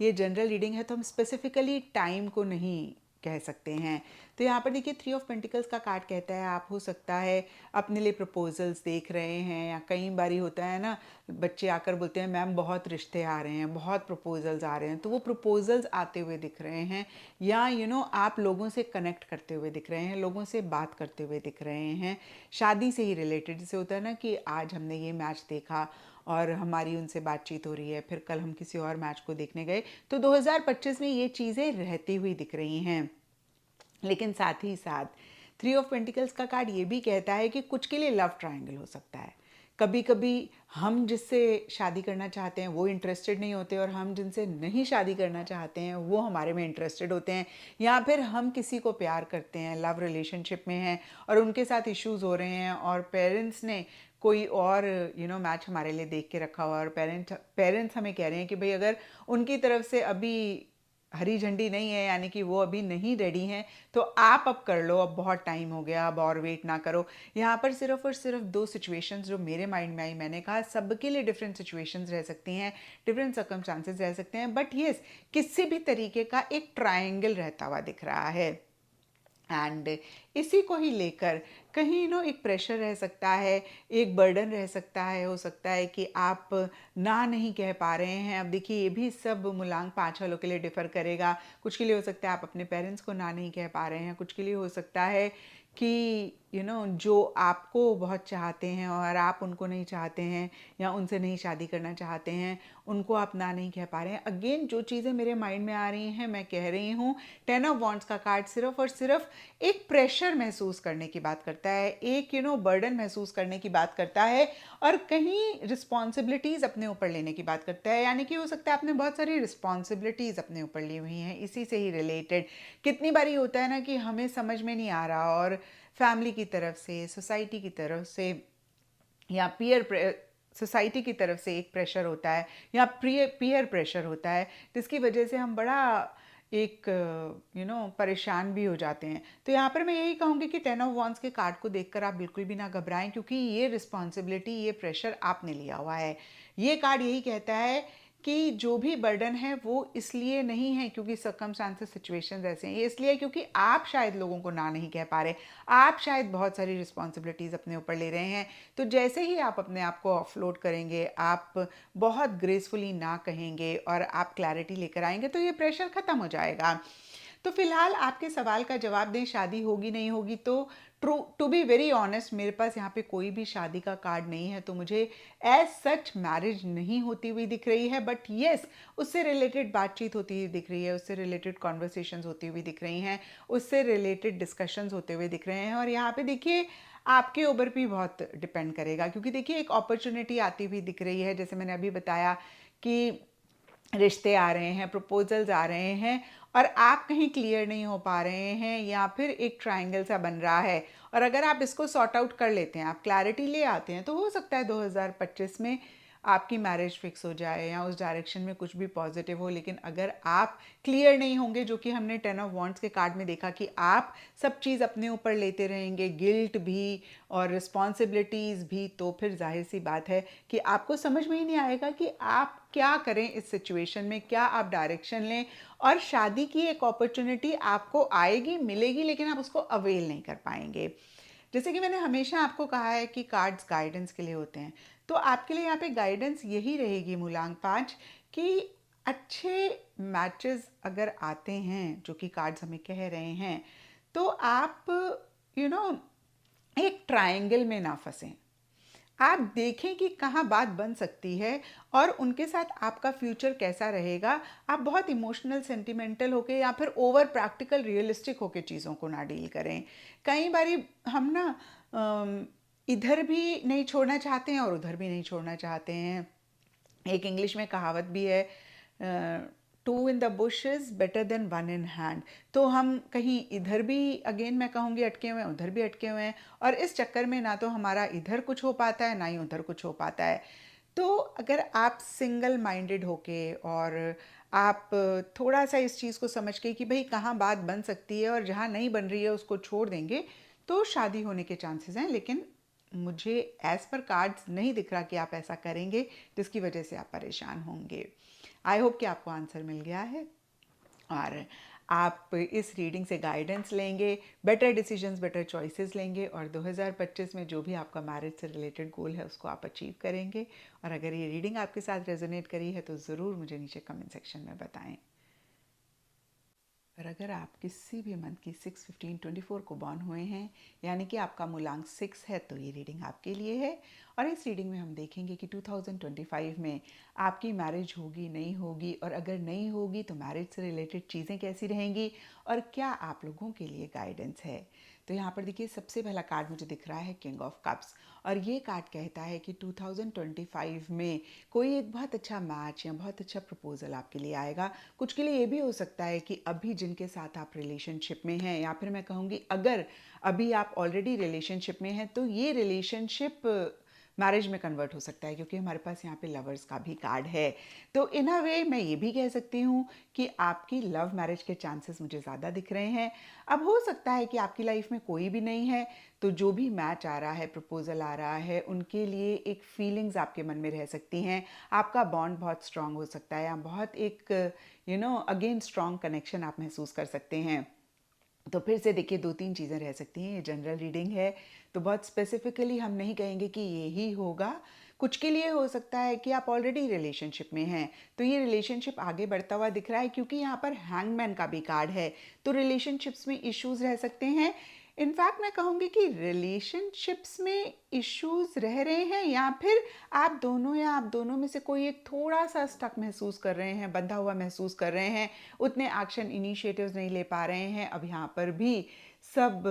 Speaker 1: ये जनरल रीडिंग है तो हम स्पेसिफिकली टाइम को नहीं कह सकते हैं। तो यहाँ पर देखिए 3 ऑफ पेंटिकल्स का कार्ड कहता है आप हो सकता है अपने लिए प्रपोजल्स देख रहे हैं, या कई बारी होता है ना, बच्चे आकर बोलते हैं मैम बहुत रिश्ते आ रहे हैं, बहुत प्रपोजल्स आ रहे हैं, तो वो प्रपोजल्स आते हुए दिख रहे हैं। या आप लोगों से कनेक्ट करते हुए दिख रहे हैं, लोगों से बात करते हुए दिख रहे हैं, शादी से ही रिलेटेड। जैसे होता है ना कि आज हमने ये मैच देखा और हमारी उनसे बातचीत हो रही है, फिर कल हम किसी और मैच को देखने गए, तो 2025 में ये चीज़ें रहती हुई दिख रही हैं। लेकिन साथ ही साथ 3 ऑफ पेंटिकल्स का कार्ड ये भी कहता है कि कुछ के लिए लव ट्रायंगल हो सकता है। कभी कभी हम जिससे शादी करना चाहते हैं वो इंटरेस्टेड नहीं होते, और हम जिनसे नहीं शादी करना चाहते हैं वो हमारे में इंटरेस्टेड होते हैं। या फिर हम किसी को प्यार करते हैं, लव रिलेशनशिप में हैं, और उनके साथ इश्यूज हो रहे हैं, और पेरेंट्स ने कोई और मैच हमारे लिए देख के रखा हुआ, और पेरेंट्स हमें कह रहे हैं कि भाई अगर उनकी तरफ से अभी हरी झंडी नहीं है, यानी कि वो अभी नहीं रेडी हैं, तो आप अब कर लो, अब बहुत टाइम हो गया, अब और वेट ना करो। यहाँ पर सिर्फ और सिर्फ दो सिचुएशंस जो मेरे माइंड में आई, मैंने कहा सबके लिए डिफरेंट सिचुएशंस रह सकती हैं, डिफरेंट सर्कमस्टांसेस रह सकते हैं, बट यस किसी भी तरीके का एक ट्रायंगल रहता हुआ दिख रहा है। एंड इसी को ही लेकर कहीं एक प्रेशर रह सकता है, एक बर्डन रह सकता है। हो सकता है कि आप ना नहीं कह पा रहे हैं। अब देखिए, ये भी सब मूलांक 5 वालों के लिए डिफ़र करेगा। कुछ के लिए हो सकता है आप अपने पेरेंट्स को ना नहीं कह पा रहे हैं, कुछ के लिए हो सकता है कि जो आपको बहुत चाहते हैं और आप उनको नहीं चाहते हैं, या उनसे नहीं शादी करना चाहते हैं, उनको आप ना नहीं कह पा रहे हैं। अगेन जो चीज़ें मेरे माइंड में आ रही हैं मैं कह रही हूँ। 10 ऑफ वॉन्ड्स का कार्ड सिर्फ और सिर्फ एक प्रेशर महसूस करने की बात करता है, एक बर्डन महसूस करने की बात करता है, और कहीं रिस्पॉन्सिबिलिटीज़ अपने ऊपर लेने की बात करता है। यानी कि हो सकता है आपने बहुत सारी रिस्पॉन्सिबिलिटीज़ अपने ऊपर ली हुई हैं इसी से ही रिलेटेड। कितनी बारी होता है ना कि हमें समझ में नहीं आ रहा, और फैमिली की तरफ से, सोसाइटी की तरफ से, या सोसाइटी की तरफ से एक प्रेशर होता है, या पीयर प्रेशर होता है, जिसकी वजह से हम बड़ा एक परेशान भी हो जाते हैं। तो यहाँ पर मैं यही कहूँगी कि 10 ऑफ वॉन्ड्स के कार्ड को देखकर आप बिल्कुल भी ना घबराएं, क्योंकि ये रिस्पॉन्सिबिलिटी, ये प्रेशर आपने लिया हुआ है। ये कार्ड यही कहता है कि जो भी बर्डन है वो इसलिए नहीं है क्योंकि सर्कमस्टांसेस, सिचुएशंस ऐसे हैं, ये इसलिए है क्योंकि आप शायद लोगों को ना नहीं कह पा रहे, आप शायद बहुत सारी रिस्पॉन्सिबिलिटीज़ अपने ऊपर ले रहे हैं। तो जैसे ही आप अपने आप को ऑफलोड करेंगे, आप बहुत ग्रेसफुली ना कहेंगे और आप क्लैरिटी लेकर आएंगे, तो ये प्रेशर ख़त्म हो जाएगा। तो फिलहाल आपके सवाल का जवाब दें, शादी होगी नहीं होगी, तो टू बी वेरी ऑनेस्ट मेरे पास यहाँ पे कोई भी शादी का कार्ड नहीं है, तो मुझे एज सच मैरिज नहीं होती हुई दिख रही है। बट येस, उससे रिलेटेड बातचीत होती हुई दिख रही है, उससे रिलेटेड कॉन्वर्सेशंस होती हुई दिख रही हैं, उससे रिलेटेड डिस्कशंस होते हुए दिख रहे हैं। और यहाँ पे देखिए, आपके ऊपर भी बहुत डिपेंड करेगा, क्योंकि देखिए एक अपॉर्चुनिटी आती हुई दिख रही है। जैसे मैंने अभी बताया कि रिश्ते आ रहे हैं, प्रपोजल्स आ रहे हैं, और आप कहीं क्लियर नहीं हो पा रहे हैं, या फिर एक ट्रायंगल सा बन रहा है। और अगर आप इसको सॉर्ट आउट कर लेते हैं, आप क्लैरिटी ले आते हैं, तो हो सकता है 2025 में आपकी मैरिज फिक्स हो जाए, या उस डायरेक्शन में कुछ भी पॉजिटिव हो। लेकिन अगर आप क्लियर नहीं होंगे, जो कि हमने 10 ऑफ वॉन्ड्स के कार्ड में देखा कि आप सब चीज़ अपने ऊपर लेते रहेंगे, गिल्ट भी और रिस्पॉन्सिबिलिटीज़ भी, तो फिर जाहिर सी बात है कि आपको समझ में ही नहीं आएगा कि आप क्या करें इस सिचुएशन में, क्या आप डायरेक्शन लें। और शादी की एक अपॉर्चुनिटी आपको आएगी, मिलेगी, लेकिन आप उसको अवेल नहीं कर पाएंगे। जैसे कि मैंने हमेशा आपको कहा है कि कार्ड्स गाइडेंस के लिए होते हैं, तो आपके लिए यहाँ पे गाइडेंस यही रहेगी मूलांक 5, कि अच्छे मैचेस अगर आते हैं, जो कि कार्ड्स हमें कह रहे हैं, तो आप यू you नो know, एक ट्रायंगल में ना फंसें। आप देखें कि कहाँ बात बन सकती है, और उनके साथ आपका फ्यूचर कैसा रहेगा। आप बहुत इमोशनल, सेंटिमेंटल होके, या फिर ओवर प्रैक्टिकल, रियलिस्टिक होके चीज़ों को ना डील करें। कई बारी हम ना इधर भी नहीं छोड़ना चाहते हैं और उधर भी नहीं छोड़ना चाहते हैं। एक इंग्लिश में कहावत भी है, two in the bush is better than one in hand. तो हम कहीं इधर भी, अगेन मैं कहूँगी, अटके हुए हैं, उधर भी अटके हुए हैं, और इस चक्कर में ना तो हमारा इधर कुछ हो पाता है, ना ही उधर कुछ हो पाता है। तो अगर आप सिंगल माइंडेड होके, और आप थोड़ा सा इस चीज़ को समझ के कि भाई कहाँ बात बन सकती है और जहाँ नहीं बन रही है उसको छोड़ देंगे, तो शादी होने के चांसेस हैं। लेकिन मुझे एज पर कार्ड्स नहीं दिख रहा कि आप ऐसा करेंगे, जिसकी वजह से आप परेशान होंगे। आई होप कि आपको आंसर मिल गया है, और आप इस रीडिंग से गाइडेंस लेंगे, बेटर डिसीजंस, बेटर चॉइसेस लेंगे, और 2025 में जो भी आपका मैरिज से रिलेटेड गोल है उसको आप अचीव करेंगे। और अगर ये रीडिंग आपके साथ रेजोनेट करी है तो ज़रूर मुझे नीचे कमेंट सेक्शन में बताएं। और अगर आप किसी भी मंथ की 6, 15, 24 को बॉर्न हुए हैं, यानी कि आपका मूलांक 6 है, तो ये रीडिंग आपके लिए है। और इस रीडिंग में हम देखेंगे कि 2025 में आपकी मैरिज होगी नहीं होगी, और अगर नहीं होगी तो मैरिज से रिलेटेड चीज़ें कैसी रहेंगी, और क्या आप लोगों के लिए गाइडेंस है। तो यहाँ पर देखिए, सबसे पहला कार्ड मुझे दिख रहा है किंग ऑफ कप्स, और ये कार्ड कहता है कि 2025 में कोई एक बहुत अच्छा मैच या बहुत अच्छा प्रपोजल आपके लिए आएगा। कुछ के लिए ये भी हो सकता है कि अभी जिनके साथ आप रिलेशनशिप में हैं, या फिर मैं कहूँगी अगर अभी आप ऑलरेडी रिलेशनशिप में हैं, तो ये रिलेशनशिप मैरिज में कन्वर्ट हो सकता है, क्योंकि हमारे पास यहाँ पे लवर्स का भी कार्ड है। तो इन अ वे मैं ये भी कह सकती हूँ कि आपकी लव मैरिज के चांसेस मुझे ज़्यादा दिख रहे हैं। अब हो सकता है कि आपकी लाइफ में कोई भी नहीं है, तो जो भी मैच आ रहा है, प्रपोजल आ रहा है, उनके लिए एक फीलिंग्स आपके मन में रह सकती हैं। आपका बॉन्ड बहुत स्ट्रांग हो सकता है, या बहुत एक अगेन स्ट्रांग कनेक्शन आप महसूस कर सकते हैं। तो फिर से देखिए 2-3 चीज़ें रह सकती हैं, ये जनरल रीडिंग है, तो बहुत स्पेसिफिकली हम नहीं कहेंगे कि ये ही होगा। कुछ के लिए हो सकता है कि आप ऑलरेडी रिलेशनशिप में हैं, तो ये रिलेशनशिप आगे बढ़ता हुआ दिख रहा है क्योंकि यहाँ पर हैंगमैन का भी कार्ड है, तो रिलेशनशिप्स में इश्यूज़ रह सकते हैं। इनफैक्ट मैं कहूँगी कि रिलेशनशिप्स में इश्यूज़ रह रहे हैं या फिर आप दोनों में से कोई एक थोड़ा-सा स्टक महसूस कर रहे हैं, बंधा हुआ महसूस कर रहे हैं, उतने एक्शन इनिशिएटिव्स नहीं ले पा रहे हैं। अब यहाँ पर भी सब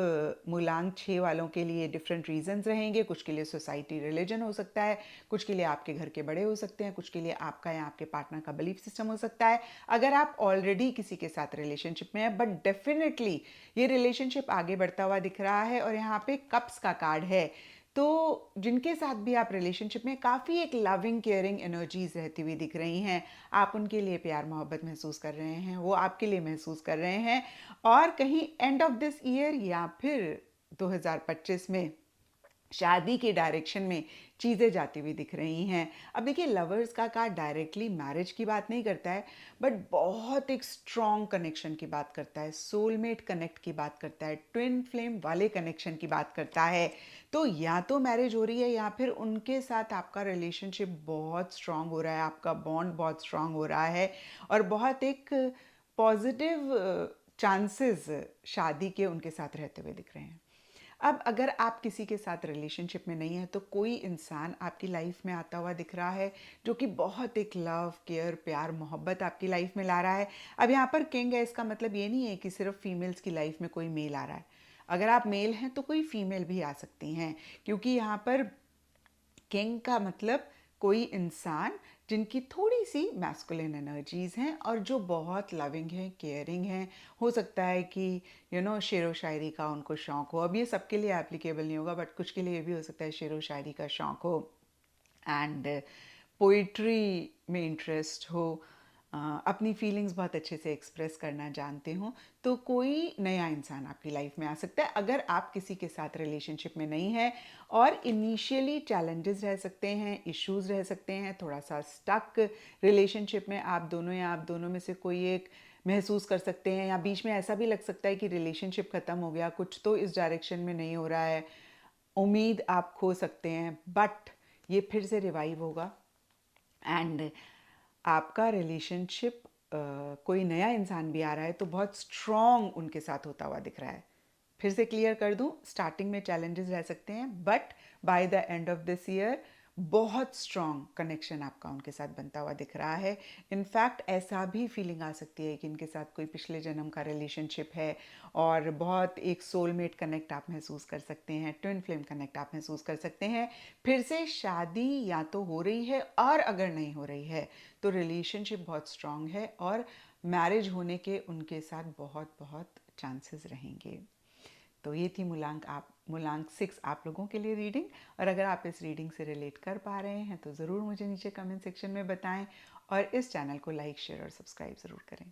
Speaker 1: मूलांक 6 वालों के लिए डिफरेंट रीजंस रहेंगे। कुछ के लिए सोसाइटी रिलीजन हो सकता है, कुछ के लिए आपके घर के बड़े हो सकते हैं, कुछ के लिए आपका या आपके पार्टनर का बिलीफ सिस्टम हो सकता है। अगर आप ऑलरेडी किसी के साथ रिलेशनशिप में है, बट डेफिनेटली ये रिलेशनशिप आगे बढ़ता हुआ दिख रहा है और यहाँ पे कप्स का कार्ड है, तो जिनके साथ भी आप रिलेशनशिप में, काफ़ी एक लविंग केयरिंग एनर्जीज रहती हुई दिख रही हैं। आप उनके लिए प्यार मोहब्बत महसूस कर रहे हैं, वो आपके लिए महसूस कर रहे हैं, और कहीं एंड ऑफ दिस ईयर या फिर 2025 में शादी के डायरेक्शन में चीज़ें जाती हुई दिख रही हैं। अब देखिए लवर्स का कार्ड डायरेक्टली मैरिज की बात नहीं करता है, बट बहुत एक स्ट्रॉन्ग कनेक्शन की बात करता है, सोलमेट कनेक्ट की बात करता है, ट्विन फ्लेम वाले कनेक्शन की बात करता है। तो या तो मैरिज हो रही है या फिर उनके साथ आपका रिलेशनशिप बहुत स्ट्रॉन्ग हो रहा है, आपका बॉन्ड बहुत स्ट्रॉन्ग हो रहा है, और बहुत एक पॉजिटिव चांसेस शादी के उनके साथ रहते हुए दिख रहे हैं। अब अगर आप किसी के साथ रिलेशनशिप में नहीं है, तो कोई इंसान आपकी लाइफ में आता हुआ दिख रहा है जो कि बहुत एक लव केयर प्यार मोहब्बत आपकी लाइफ में ला रहा है। अब यहाँ पर किंग है, इसका मतलब ये नहीं है कि सिर्फ फीमेल्स की लाइफ में कोई मेल आ रहा है। अगर आप मेल हैं तो कोई फीमेल भी आ सकती हैं, क्योंकि यहाँ पर किंग का मतलब कोई इंसान जिनकी थोड़ी सी मैस्कुलिन एनर्जीज हैं और जो बहुत लविंग हैं केयरिंग हैं। हो सकता है कि शेरो शायरी का उनको शौक़ हो। अब ये सबके लिए एप्लीकेबल नहीं होगा, बट कुछ के लिए भी हो सकता है शेरो शायरी का शौक़ हो, एंड पोइट्री में इंटरेस्ट हो, अपनी फीलिंग्स बहुत अच्छे से एक्सप्रेस करना जानते हो, तो कोई नया इंसान आपकी लाइफ में आ सकता है अगर आप किसी के साथ रिलेशनशिप में नहीं है। और इनिशियली चैलेंजेस रह सकते हैं, इश्यूज रह सकते हैं, थोड़ा सा स्टक रिलेशनशिप में आप दोनों या आप दोनों में से कोई एक महसूस कर सकते हैं, या बीच में ऐसा भी लग सकता है कि रिलेशनशिप ख़त्म हो गया, कुछ तो इस डायरेक्शन में नहीं हो रहा है, उम्मीद आप खो सकते हैं, बट ये फिर से रिवाइव होगा एंड आपका रिलेशनशिप कोई नया इंसान भी आ रहा है तो बहुत स्ट्रॉन्ग उनके साथ होता हुआ दिख रहा है। फिर से क्लियर कर दूं, स्टार्टिंग में चैलेंजेस रह सकते हैं, but by the end of this year बहुत स्ट्रॉन्ग कनेक्शन आपका उनके साथ बनता हुआ दिख रहा है। इनफैक्ट ऐसा भी फीलिंग आ सकती है कि इनके साथ कोई पिछले जन्म का रिलेशनशिप है और बहुत एक सोलमेट कनेक्ट आप महसूस कर सकते हैं, ट्विन फ्लेम कनेक्ट आप महसूस कर सकते हैं। फिर से शादी या तो हो रही है, और अगर नहीं हो रही है तो रिलेशनशिप बहुत स्ट्रॉन्ग है और मैरिज होने के उनके साथ बहुत बहुत चांसेस रहेंगे। तो ये थी मूलांक 6 आप लोगों के लिए रीडिंग। और अगर आप इस रीडिंग से रिलेट कर पा रहे हैं तो ज़रूर मुझे नीचे कमेंट सेक्शन में बताएं, और इस चैनल को लाइक शेयर और सब्सक्राइब ज़रूर करें।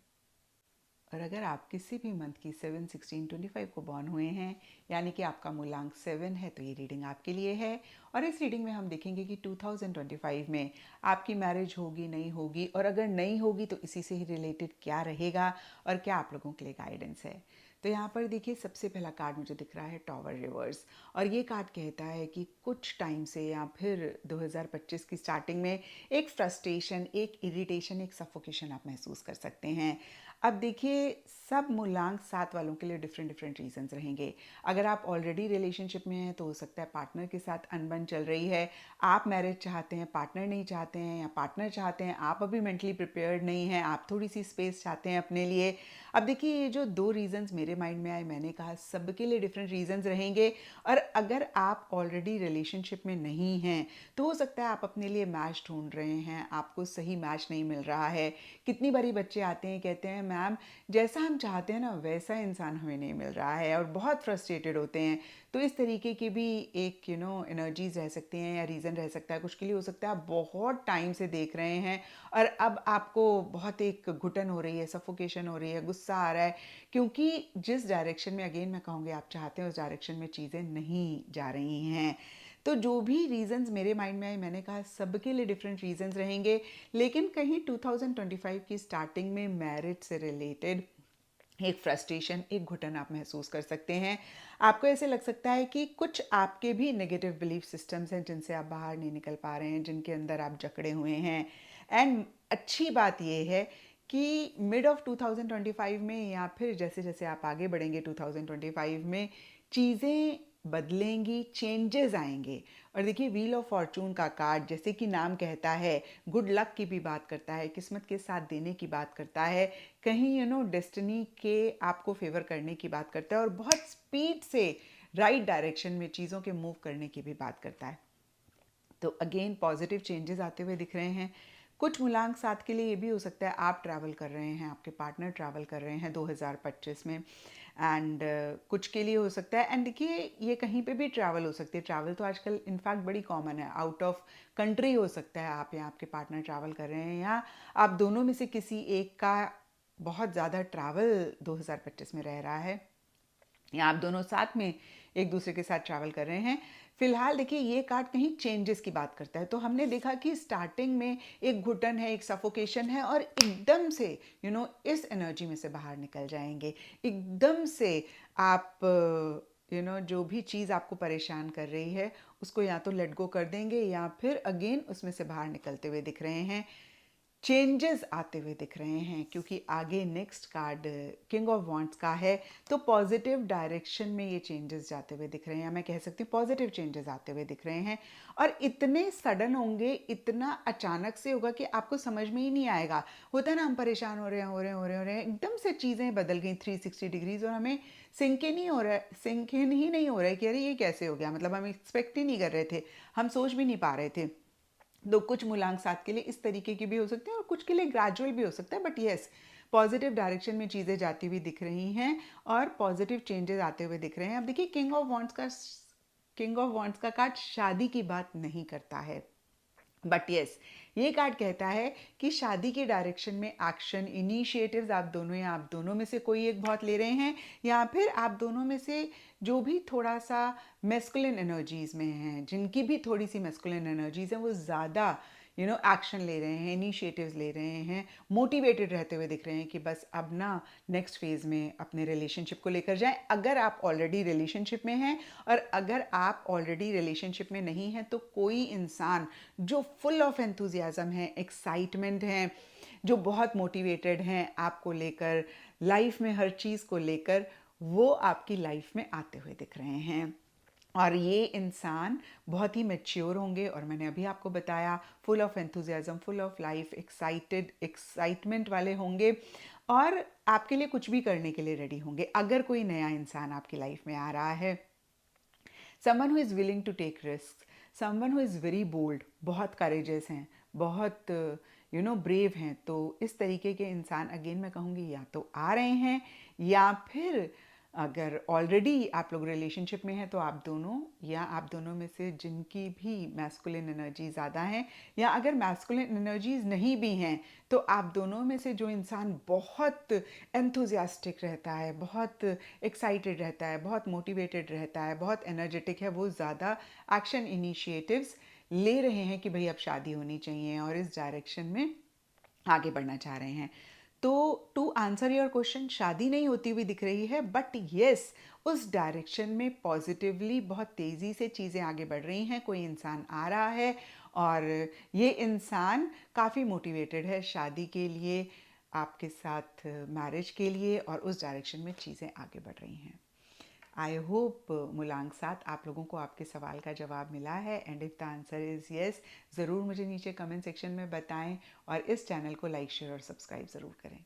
Speaker 1: और अगर आप किसी भी मंथ की 7, 16, 25 को बॉर्न हुए हैं, यानी कि आपका मूलांक 7 है, तो ये रीडिंग आपके लिए है। और इस रीडिंग में हम देखेंगे कि 2025 में आपकी मैरिज होगी नहीं होगी, और अगर नहीं होगी तो इसी से ही रिलेटेड क्या रहेगा और क्या आप लोगों के लिए गाइडेंस है। तो यहाँ पर देखिए सबसे पहला कार्ड मुझे दिख रहा है टॉवर रिवर्स, और ये कार्ड कहता है कि कुछ टाइम से या फिर 2025 की स्टार्टिंग में एक फ्रस्ट्रेशन, एक इरिटेशन, एक सफोकेशन आप महसूस कर सकते हैं। अब देखिए सब मूलांक 7 वालों के लिए डिफरेंट डिफरेंट रीजंस रहेंगे। अगर आप ऑलरेडी रिलेशनशिप में हैं तो हो सकता है पार्टनर के साथ अनबन चल रही है, आप मैरिज चाहते हैं, पार्टनर नहीं चाहते हैं, या पार्टनर चाहते हैं, आप अभी मेंटली प्रिपेयर्ड नहीं हैं, आप थोड़ी सी स्पेस चाहते हैं अपने लिए। अब देखिए ये जो 2 रीजंस मेरे माइंड में आए, मैंने कहा सबके लिए डिफरेंट रीजंस रहेंगे। और अगर आप ऑलरेडी रिलेशनशिप में नहीं हैं तो हो सकता है आप अपने लिए मैच ढूंढ रहे हैं, आपको सही मैच नहीं मिल रहा है। कितनी बारी बच्चे आते हैं कहते हैं मैम जैसा हम चाहते हैं ना वैसा इंसान हमें नहीं मिल रहा है, और बहुत फ्रस्ट्रेटेड होते हैं। तो इस तरीके की भी एक एनर्जीज रह सकती हैं या रीज़न रह सकता है। कुछ के लिए हो सकता है आप बहुत टाइम से देख रहे हैं और अब आपको बहुत एक घुटन हो रही है, सफोकेशन हो रही है, गुस्सा आ रहा है, क्योंकि जिस डायरेक्शन में अगेन मैं कहूँगी आप चाहते हैं उस डायरेक्शन में चीज़ें नहीं जा रही हैं। तो जो भी रीजंस मेरे माइंड में आए, मैंने कहा सबके लिए डिफरेंट रीजंस रहेंगे, लेकिन कहीं 2025 की स्टार्टिंग में मैरिज से रिलेटेड एक फ्रस्ट्रेशन, एक घुटन आप महसूस कर सकते हैं। आपको ऐसे लग सकता है कि कुछ आपके भी नेगेटिव बिलीफ सिस्टम्स हैं जिनसे आप बाहर नहीं निकल पा रहे हैं, जिनके अंदर आप जकड़े हुए हैं। एंड अच्छी बात ये है कि मिड ऑफ 2025 में या फिर जैसे जैसे आप आगे बढ़ेंगे 2025 में चीज़ें बदलेंगी, चेंजेस आएंगे। और देखिए, व्हील ऑफ फॉर्चून का कार्ड जैसे कि नाम कहता है, गुड लक की भी बात करता है, किस्मत के साथ देने की बात करता है, कहीं डेस्टिनी के आपको फेवर करने की बात करता है, और बहुत स्पीड से राइट डायरेक्शन में चीज़ों के मूव करने की भी बात करता है। तो अगेन पॉजिटिव चेंजेस आते हुए दिख रहे हैं। कुछ मूलांक साथ के लिए ये भी हो सकता है आप ट्रैवल कर रहे हैं, आपके पार्टनर ट्रैवल कर रहे हैं 2025 में। एंड कुछ के लिए हो सकता है, एंड देखिए ये कहीं पे भी ट्रैवल हो सकती है। ट्रैवल तो आजकल इनफैक्ट बड़ी कॉमन है, आउट ऑफ कंट्री हो सकता है आप या आपके पार्टनर ट्रैवल कर रहे हैं, या आप दोनों में से किसी एक का बहुत ज़्यादा ट्रैवल 2025 में रह रहा है, या आप दोनों साथ में एक दूसरे के साथ ट्रैवल कर रहे हैं। फिलहाल देखिए ये कार्ड कहीं चेंजेस की बात करता है। तो हमने देखा कि स्टार्टिंग में एक घुटन है, एक सफोकेशन है, और एकदम से इस एनर्जी में से बाहर निकल जाएंगे। एकदम से आप जो भी चीज़ आपको परेशान कर रही है उसको या तो लेट गो कर देंगे, या फिर अगेन उसमें से बाहर निकलते हुए दिख रहे हैं। चेंजेस आते हुए दिख रहे हैं, क्योंकि आगे next card king of wands का है। तो पॉजिटिव डायरेक्शन में ये चेंजेस जाते हुए दिख रहे हैं, या मैं कह सकती हूँ पॉजिटिव चेंजेस आते हुए दिख रहे हैं। और इतने सडन होंगे, इतना अचानक से होगा कि आपको समझ में ही नहीं आएगा। होता है ना, हम परेशान हो रहे हैं, एकदम से चीज़ें बदल गई 360 डिग्रीज, और हमें सिंक इन ही नहीं हो रहा है कि अरे ये कैसे हो गया। मतलब हम एक्सपेक्ट ही नहीं कर रहे थे, हम सोच भी नहीं पा रहे थे। तो कुछ मूलांक साथ के लिए इस तरीके की भी हो सकते हैं, और कुछ के लिए ग्रेजुअल भी हो सकता है। बट येस, पॉजिटिव डायरेक्शन में चीज़ें जाती हुई दिख रही हैं, और पॉजिटिव चेंजेस आते हुए दिख रहे हैं। अब देखिए, किंग ऑफ वॉन्ड्स का कार्ड शादी की बात नहीं करता है, बट यस, ये कार्ड कहता है कि शादी के डायरेक्शन में एक्शन, इनिशिएटिव्स आप दोनों या आप दोनों में से कोई एक बहुत ले रहे हैं, या फिर आप दोनों में से जो भी थोड़ा सा मेस्कुलिन एनर्जीज में हैं, जिनकी भी थोड़ी सी मेस्कुलिन एनर्जीज हैं, वो ज़्यादा एक्शन ले रहे हैं, इनिशिएटिव्स ले रहे हैं, मोटिवेटेड रहते हुए दिख रहे हैं कि बस अब ना नेक्स्ट फेज़ में अपने रिलेशनशिप को लेकर जाएं। अगर आप ऑलरेडी रिलेशनशिप में हैं, और अगर आप ऑलरेडी रिलेशनशिप में नहीं हैं, तो कोई इंसान जो फुल ऑफ एंथुजियाज़म है, एक्साइटमेंट है, जो बहुत मोटिवेटेड हैं आपको लेकर, लाइफ में हर चीज़ को लेकर, वो आपकी लाइफ में आते हुए दिख रहे हैं। और ये इंसान बहुत ही मैच्योर होंगे, और मैंने अभी आपको बताया full of enthusiasm, full of life, excitement वाले होंगे, और आपके लिए कुछ भी करने के लिए रेडी होंगे। अगर कोई नया इंसान आपकी लाइफ में आ रहा है, someone who is willing to take risk, someone who is very bold, बहुत करेजियस हैं, बहुत ब्रेव हैं, तो इस तरीके के इंसान अगेन मैं कहूँगी या तो आ रहे हैं, या फिर अगर ऑलरेडी आप लोग रिलेशनशिप में हैं तो आप दोनों, या आप दोनों में से जिनकी भी मैस्कुलिन एनर्जी ज़्यादा हैं, या अगर मैस्कुलिन एनर्जीज नहीं भी हैं तो आप दोनों में से जो इंसान बहुत एंथुजियास्टिक रहता है, बहुत एक्साइटेड रहता है, बहुत मोटिवेटेड रहता है, बहुत एनर्जेटिक है, वो ज़्यादा एक्शन इनिशिएटिव्स ले रहे हैं कि भाई अब शादी होनी चाहिए, और इस डायरेक्शन में आगे बढ़ना चाह रहे हैं। तो टू आंसर योर क्वेश्चन, शादी नहीं होती हुई दिख रही है, बट येस, उस डायरेक्शन में पॉजिटिवली बहुत तेज़ी से चीज़ें आगे बढ़ रही हैं। कोई इंसान आ रहा है, और ये इंसान काफ़ी मोटिवेटेड है शादी के लिए, आपके साथ मैरिज के लिए, और उस डायरेक्शन में चीज़ें आगे बढ़ रही हैं। आई होप मूलांक साथ आप लोगों को आपके सवाल का जवाब मिला है, and if the answer is yes, ज़रूर मुझे नीचे कमेंट सेक्शन में बताएं, और इस चैनल को लाइक, शेयर और सब्सक्राइब ज़रूर करें।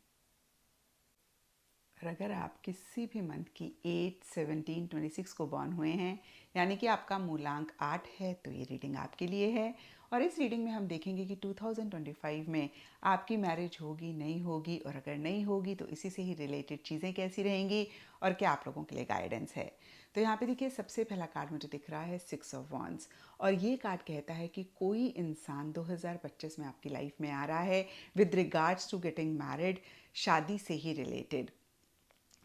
Speaker 1: और अगर आप किसी भी मंथ की 8, 17, 26 को बॉर्न हुए हैं, यानी कि आपका मूलांक 8 है, तो ये रीडिंग आपके लिए है। और इस रीडिंग में हम देखेंगे कि 2025 में आपकी मैरिज होगी, नहीं होगी, और अगर नहीं होगी तो इसी से ही रिलेटेड चीज़ें कैसी रहेंगी, और क्या आप लोगों के लिए गाइडेंस है। तो यहाँ पे देखिए, सबसे पहला कार्ड मुझे दिख रहा है 6 ऑफ वॉन्ड्स, और ये कार्ड कहता है कि कोई इंसान 2025 में आपकी लाइफ में आ रहा है with regards to getting married, शादी से ही रिलेटेड।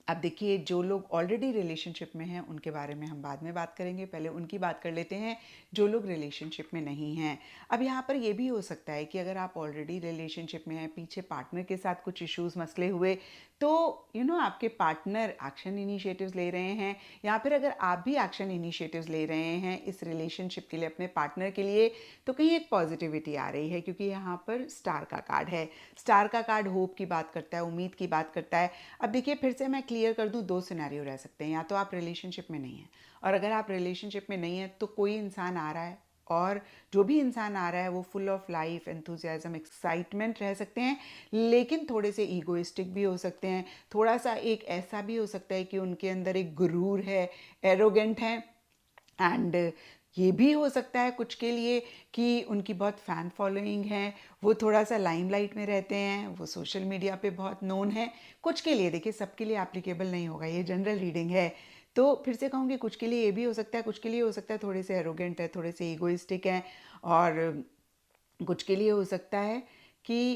Speaker 1: अब देखिए, जो लोग ऑलरेडी रिलेशनशिप में हैं उनके बारे में हम बाद में बात करेंगे, पहले उनकी बात कर लेते हैं जो लोग रिलेशनशिप में नहीं हैं। अब यहाँ पर ये भी हो सकता है कि अगर आप ऑलरेडी रिलेशनशिप में हैं, पीछे पार्टनर के साथ कुछ इश्यूज मसले हुए, तो आपके पार्टनर एक्शन इनिशिएटिव्स ले रहे हैं, या फिर अगर आप भी एक्शन इनिशिएटिव्स ले रहे हैं इस रिलेशनशिप के लिए, अपने पार्टनर के लिए, तो कहीं एक पॉजिटिविटी आ रही है, क्योंकि यहाँ पर स्टार का कार्ड है। स्टार का कार्ड होप की बात करता है, उम्मीद की बात करता है। अब देखिए, फिर से मैं क्लियर कर दूं, दो सिनेरियो रह सकते हैं। या तो आप रिलेशनशिप में नहीं हैं, और अगर आप रिलेशनशिप में नहीं हैं तो कोई इंसान आ रहा है, और जो भी इंसान आ रहा है वो full of life, enthusiasm, excitement रह सकते हैं, लेकिन थोड़े से ईगोइस्टिक भी हो सकते हैं। थोड़ा सा एक ऐसा भी हो सकता है कि उनके अंदर एक गुरूर है, एरोगेंट है। एंड ये भी हो सकता है कुछ के लिए कि उनकी बहुत फ़ैन फॉलोइंग है, वो थोड़ा सा लाइमलाइट में रहते हैं, वो सोशल मीडिया पे बहुत नोन है। कुछ के लिए, देखिए सबके लिए एप्लीकेबल नहीं होगा, ये जनरल रीडिंग है। तो फिर से कहूँगी, कुछ के लिए ये भी हो सकता है, कुछ के लिए हो सकता है थोड़े से एरोगेंट है, थोड़े से ईगोइस्टिक हैं, और कुछ के लिए हो सकता है कि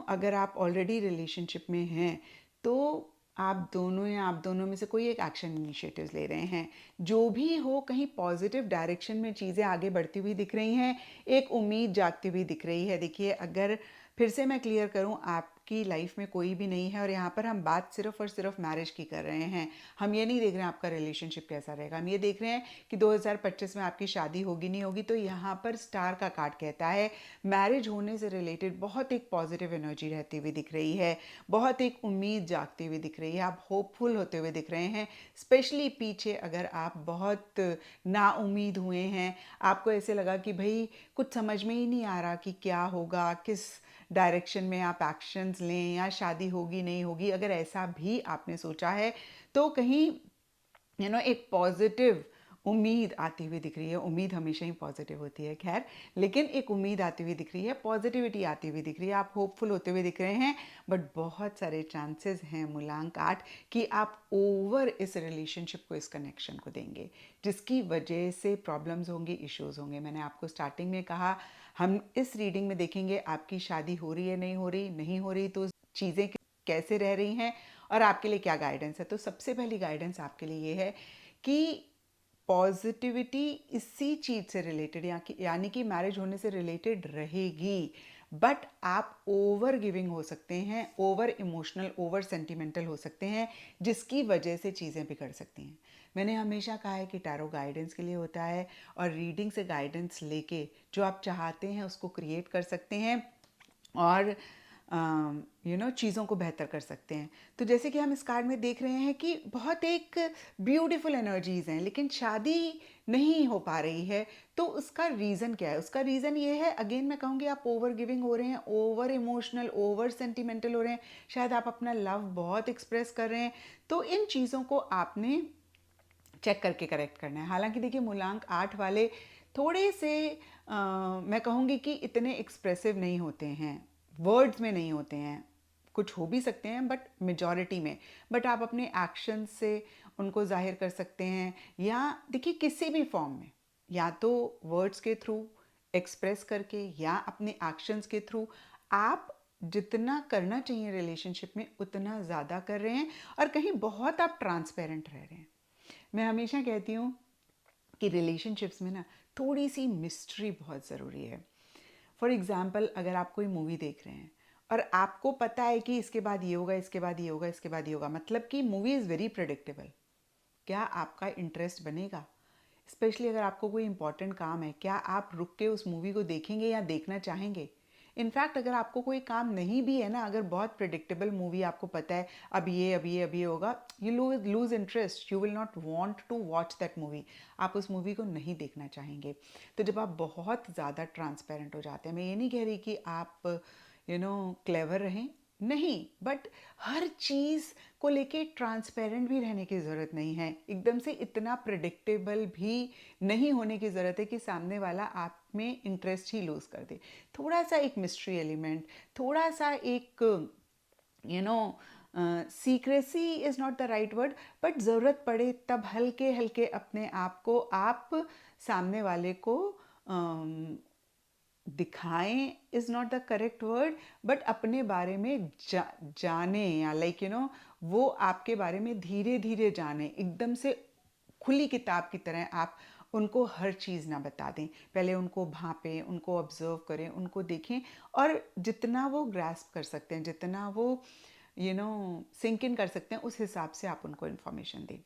Speaker 1: अगर आप ऑलरेडी रिलेशनशिप में हैं तो आप दोनों या आप दोनों में से कोई एक एक्शन इनिशिएटिव्स ले रहे हैं। जो भी हो, कहीं पॉजिटिव डायरेक्शन में चीज़ें आगे बढ़ती हुई दिख रही हैं, एक उम्मीद जागती हुई दिख रही है। देखिए, अगर फिर से मैं क्लियर करूं, आपकी लाइफ में कोई भी नहीं है, और यहाँ पर हम बात सिर्फ और सिर्फ मैरिज की कर रहे हैं। हम ये नहीं देख रहे हैं आपका रिलेशनशिप कैसा रहेगा, हम ये देख रहे हैं कि 2025 में आपकी शादी होगी नहीं होगी। तो यहाँ पर स्टार का कार्ड कहता है मैरिज होने से रिलेटेड बहुत एक पॉजिटिव एनर्जी रहती हुई दिख रही है, बहुत एक उम्मीद जागती हुई दिख रही है, आप होपफुल होते हुए दिख रहे हैं। स्पेशली पीछे अगर आप बहुत नाउम्मीद हुए हैं, आपको ऐसे लगा कि भाई कुछ समझ में ही नहीं आ रहा कि क्या होगा, किस डायरेक्शन में आप एक्शंस लें, या शादी होगी नहीं होगी, अगर ऐसा भी आपने सोचा है, तो कहीं एक पॉजिटिव उम्मीद आती हुई दिख रही है। उम्मीद हमेशा ही पॉजिटिव होती है, खैर, लेकिन एक उम्मीद आती हुई दिख रही है, पॉजिटिविटी आती हुई दिख रही है, आप होपफुल होते हुए दिख रहे हैं। बट बहुत सारे चांसेस हैं मूलांक 8 कि आप ओवर इस रिलेशनशिप को, इस कनेक्शन को देंगे, जिसकी वजह से प्रॉब्लम्स होंगी, इश्यूज होंगे। मैंने आपको स्टार्टिंग में कहा, हम इस रीडिंग में देखेंगे आपकी शादी हो रही है, नहीं हो रही, नहीं हो रही तो चीज़ें कैसे रह रही हैं, और आपके लिए क्या गाइडेंस है। तो सबसे पहली गाइडेंस आपके लिए ये है कि पॉजिटिविटी इसी चीज़ से रिलेटेड, यानी कि मैरिज होने से रिलेटेड रहेगी। बट आप ओवर गिविंग हो सकते हैं, ओवर इमोशनल, ओवर सेंटिमेंटल हो सकते हैं, जिसकी वजह से चीज़ें बिगड़ सकती हैं। मैंने हमेशा कहा है कि टैरो गाइडेंस के लिए होता है, और रीडिंग से गाइडेंस लेके जो आप चाहते हैं उसको क्रिएट कर सकते हैं, और चीज़ों को बेहतर कर सकते हैं। तो जैसे कि हम इस कार्ड में देख रहे हैं कि बहुत एक ब्यूटीफुल एनर्जीज हैं, लेकिन शादी नहीं हो पा रही है। तो उसका रीज़न क्या है? उसका रीज़न ये है, अगेन मैं कहूँगी, आप ओवर गिविंग हो रहे हैं, ओवर इमोशनल, ओवर सेंटिमेंटल हो रहे हैं, शायद आप अपना लव बहुत एक्सप्रेस कर रहे हैं। तो इन चीज़ों को आपने चेक करके करेक्ट करना है। हालांकि देखिए, मूलांक 8 वाले थोड़े से मैं कहूँगी कि इतने एक्सप्रेसिव नहीं होते हैं, वर्ड्स में नहीं होते हैं, कुछ हो भी सकते हैं बट मेजॉरिटी में। बट आप अपने एक्शन से उनको जाहिर कर सकते हैं, या देखिए किसी भी फॉर्म में, या तो वर्ड्स के थ्रू एक्सप्रेस करके, या अपने एक्शंस के थ्रू। आप जितना करना चाहिए रिलेशनशिप में उतना ज़्यादा कर रहे हैं, और कहीं बहुत आप ट्रांसपेरेंट रह रहे हैं। मैं हमेशा कहती हूँ कि रिलेशनशिप्स में ना थोड़ी सी मिस्ट्री बहुत ज़रूरी है। फॉर एग्ज़ाम्पल, अगर आप कोई मूवी देख रहे हैं और आपको पता है कि इसके बाद ये होगा, इसके बाद ये होगा, इसके बाद ये होगा, मतलब कि मूवी इज़ वेरी प्रेडिक्टेबल, क्या आपका इंटरेस्ट बनेगा? स्पेशली अगर आपको कोई इंपॉर्टेंट काम है, क्या आप रुक के उस मूवी को देखेंगे या देखना चाहेंगे? इनफैक्ट अगर आपको कोई काम नहीं भी है ना, अगर बहुत प्रिडिक्टेबल मूवी आपको पता है अब ये होगा, you lose interest, you will not want to watch that movie, आप उस मूवी को नहीं देखना चाहेंगे। तो जब आप बहुत ज़्यादा ट्रांसपेरेंट हो जाते हैं, मैं ये नहीं कह रही कि आप क्लेवर रहें, नहीं, बट हर चीज़ को लेके ट्रांसपेरेंट भी रहने की ज़रूरत नहीं है, एकदम से इतना प्रिडिक्टेबल भी नहीं होने की ज़रूरत है कि सामने वाला आप में इंटरेस्ट ही लूज़ कर दे। थोड़ा सा एक मिस्ट्री एलिमेंट, थोड़ा सा एक secrecy is not the right word, but ज़रूरत पड़े तब हल्के हल्के अपने आप को आप सामने वाले को दिखाएं is not the correct word, but अपने बारे में जाने, या वो आपके बारे में धीरे धीरे जाने, एकदम से खुली किताब की तरह आप उनको हर चीज़ ना बता दें। पहले उनको भांपें, उनको ऑब्जर्व करें, उनको देखें, और जितना वो ग्रास्प कर सकते हैं, जितना वो सिंक इन कर सकते हैं, उस हिसाब से आप उनको इन्फॉर्मेशन दें।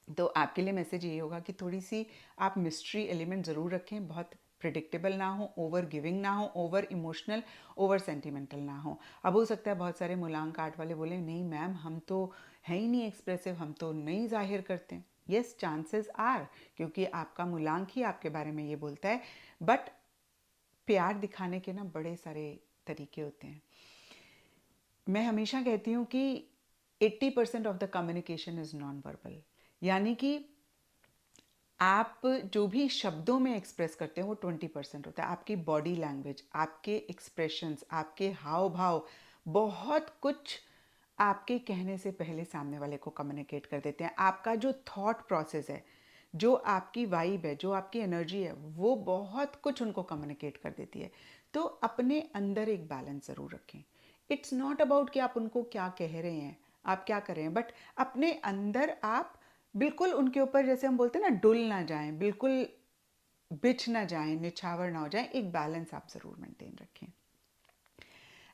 Speaker 1: तो आपके लिए मैसेज ये होगा कि थोड़ी सी आप मिस्ट्री एलिमेंट ज़रूर रखें, बहुत प्रिडिक्टेबल ना हो, ओवर गिविंग ना हो, ओवर इमोशनल, ओवर सेंटिमेंटल ना हो। अब हो सकता है बहुत सारे मूलांक आर्ट वाले बोले, नहीं मैम हम तो है ही नहीं एक्सप्रेसिव, हम तो नहीं जाहिर करते हैं। येस, चांसेस आर, क्योंकि आपका मूलांक ही आपके बारे में ये बोलता है। बट प्यार दिखाने के ना बड़े सारे तरीके होते हैं। मैं हमेशा कहती हूँ कि 80% of the communication is non verbal, यानी कि आप जो भी शब्दों में एक्सप्रेस करते हैं वो 20% होता है। आपकी बॉडी लैंग्वेज, आपके एक्सप्रेशंस, आपके हाव भाव, बहुत कुछ आपके कहने से पहले सामने वाले को कम्युनिकेट कर देते हैं। आपका जो थॉट प्रोसेस है, जो आपकी वाइब है, जो आपकी एनर्जी है, वो बहुत कुछ उनको कम्युनिकेट कर देती है। तो अपने अंदर एक बैलेंस ज़रूर रखें। इट्स नॉट अबाउट कि आप उनको क्या कह रहे हैं, आप क्या कर रहे हैं, बट अपने अंदर आप बिल्कुल उनके ऊपर, जैसे हम बोलते हैं ना, डुल ना जाएं, बिल्कुल बिछ ना जाएं, निछावर ना हो जाएं, एक बैलेंस आप ज़रूर मेंटेन रखें।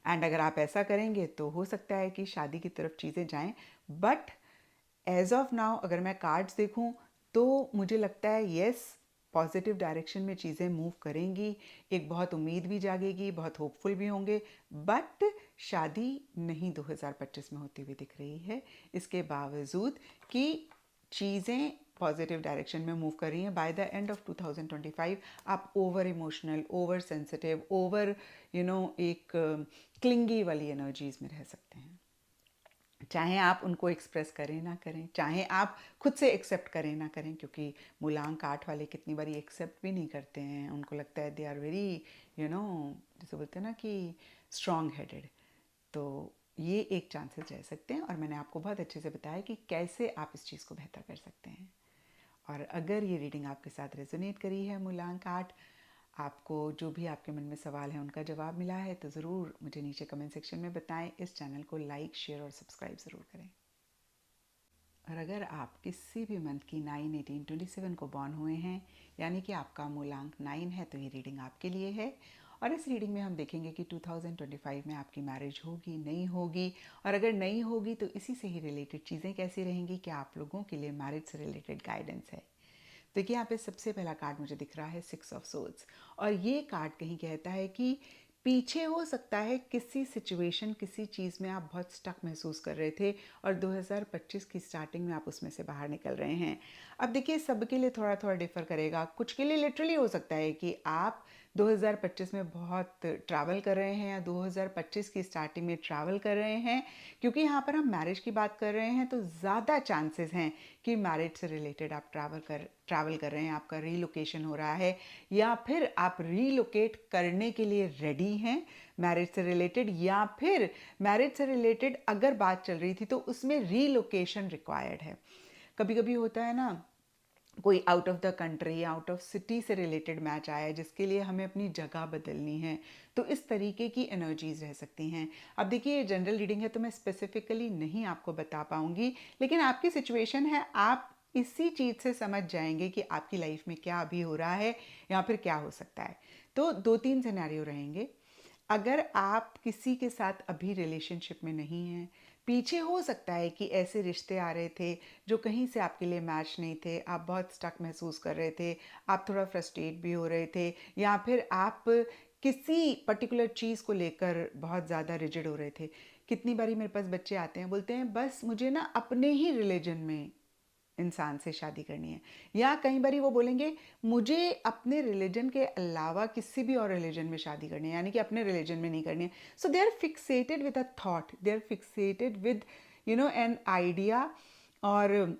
Speaker 1: एंड अगर आप ऐसा करेंगे तो हो सकता है कि शादी की तरफ चीज़ें जाएं। बट एज ऑफ नाउ अगर मैं कार्ड्स देखूं तो मुझे लगता है येस, पॉजिटिव डायरेक्शन में चीज़ें मूव करेंगी, एक बहुत उम्मीद भी जागेगी, बहुत होपफुल भी होंगे। बट शादी नहीं 2025 में होती हुई दिख रही है, इसके बावजूद कि चीज़ें पॉजिटिव डायरेक्शन में मूव कर रही हैं। बाय द एंड ऑफ 2025 आप over emotional, over sensitive, over एक क्लिंगी वाली एनर्जीज में रह सकते हैं। चाहे आप उनको एक्सप्रेस करें ना करें, चाहे आप खुद से एक्सेप्ट करें ना करें, क्योंकि मूलांक आठ वाले कितनी बारी एक्सेप्ट भी नहीं करते हैं। उनको लगता है दे आर वेरी जैसे बोलते हैं ना कि स्ट्रॉन्ग हेडेड। तो ये एक चांसेस रह सकते हैं, और मैंने आपको बहुत अच्छे से बताया कि कैसे आप इस चीज़ को बेहतर कर सकते हैं। और अगर ये रीडिंग आपके साथ रेजोनेट करी है, मूलांक आठ, आपको जो भी आपके मन में सवाल है उनका जवाब मिला है, तो ज़रूर मुझे नीचे कमेंट सेक्शन में बताएं। इस चैनल को लाइक, शेयर और सब्सक्राइब ज़रूर करें। और अगर आप किसी भी मंथ की 9, 18, 27 को बॉर्न हुए हैं, यानी कि आपका मूलांक 9 है, तो ये रीडिंग आपके लिए है। और इस रीडिंग में हम देखेंगे कि 2025 में आपकी मैरिज होगी, नहीं होगी, और अगर नहीं होगी तो इसी से ही रिलेटेड चीज़ें कैसी रहेंगी, क्या आप लोगों के लिए मैरिज से रिलेटेड गाइडेंस है। देखिए यहाँ पे सबसे पहला कार्ड मुझे दिख रहा है 6 ऑफ सोर्ड्स, और ये कार्ड कहीं कहता है कि पीछे हो सकता है किसी सिचुएशन, किसी चीज़ में आप बहुत स्टक महसूस कर रहे थे, और 2025 की स्टार्टिंग में आप उसमें से बाहर निकल रहे हैं। अब देखिए सबके लिए थोड़ा थोड़ा डिफर करेगा। कुछ के लिए लिटरली हो सकता है कि आप 2025 में बहुत ट्रैवल कर रहे हैं, या 2025 की स्टार्टिंग में ट्रैवल कर रहे हैं, क्योंकि यहाँ पर हम मैरिज की बात कर रहे हैं, तो ज़्यादा चांसेस हैं कि मैरिज से रिलेटेड आप ट्रैवल कर रहे हैं, आपका रीलोकेशन हो रहा है, या फिर आप रीलोकेट करने के लिए रेडी हैं मैरिज से रिलेटेड, या फिर मैरिज से रिलेटेड अगर बात चल रही थी तो उसमें रीलोकेशन रिक्वायर्ड है। कभी कभी होता है ना, कोई out of the country, out of city से रिलेटेड मैच आया है जिसके लिए हमें अपनी जगह बदलनी है, तो इस तरीके की एनर्जीज रह सकती हैं। अब देखिए ये जनरल रीडिंग है, तो मैं स्पेसिफिकली नहीं आपको बता पाऊंगी, लेकिन आपकी सिचुएशन है, आप इसी चीज़ से समझ जाएंगे कि आपकी लाइफ में क्या अभी हो रहा है या फिर क्या हो सकता है। तो 2-3 सिनेरियो रहेंगे। अगर आप किसी के साथ अभी रिलेशनशिप में नहीं हैं, पीछे हो सकता है कि ऐसे रिश्ते आ रहे थे जो कहीं से आपके लिए मैच नहीं थे, आप बहुत स्टक महसूस कर रहे थे, आप थोड़ा फ्रस्ट्रेट भी हो रहे थे, या फिर आप किसी पर्टिकुलर चीज़ को लेकर बहुत ज़्यादा रिजिड हो रहे थे। कितनी बारी मेरे पास बच्चे आते हैं, बोलते हैं बस मुझे ना अपने ही रिलीजन में इंसान से शादी करनी है, या कई बारी वो बोलेंगे मुझे अपने रिलीजन के अलावा किसी भी और रिलीजन में शादी करनी है, यानी कि अपने रिलीजन में नहीं करनी है। So they are fixated with a thought, they are fixated with an idea, और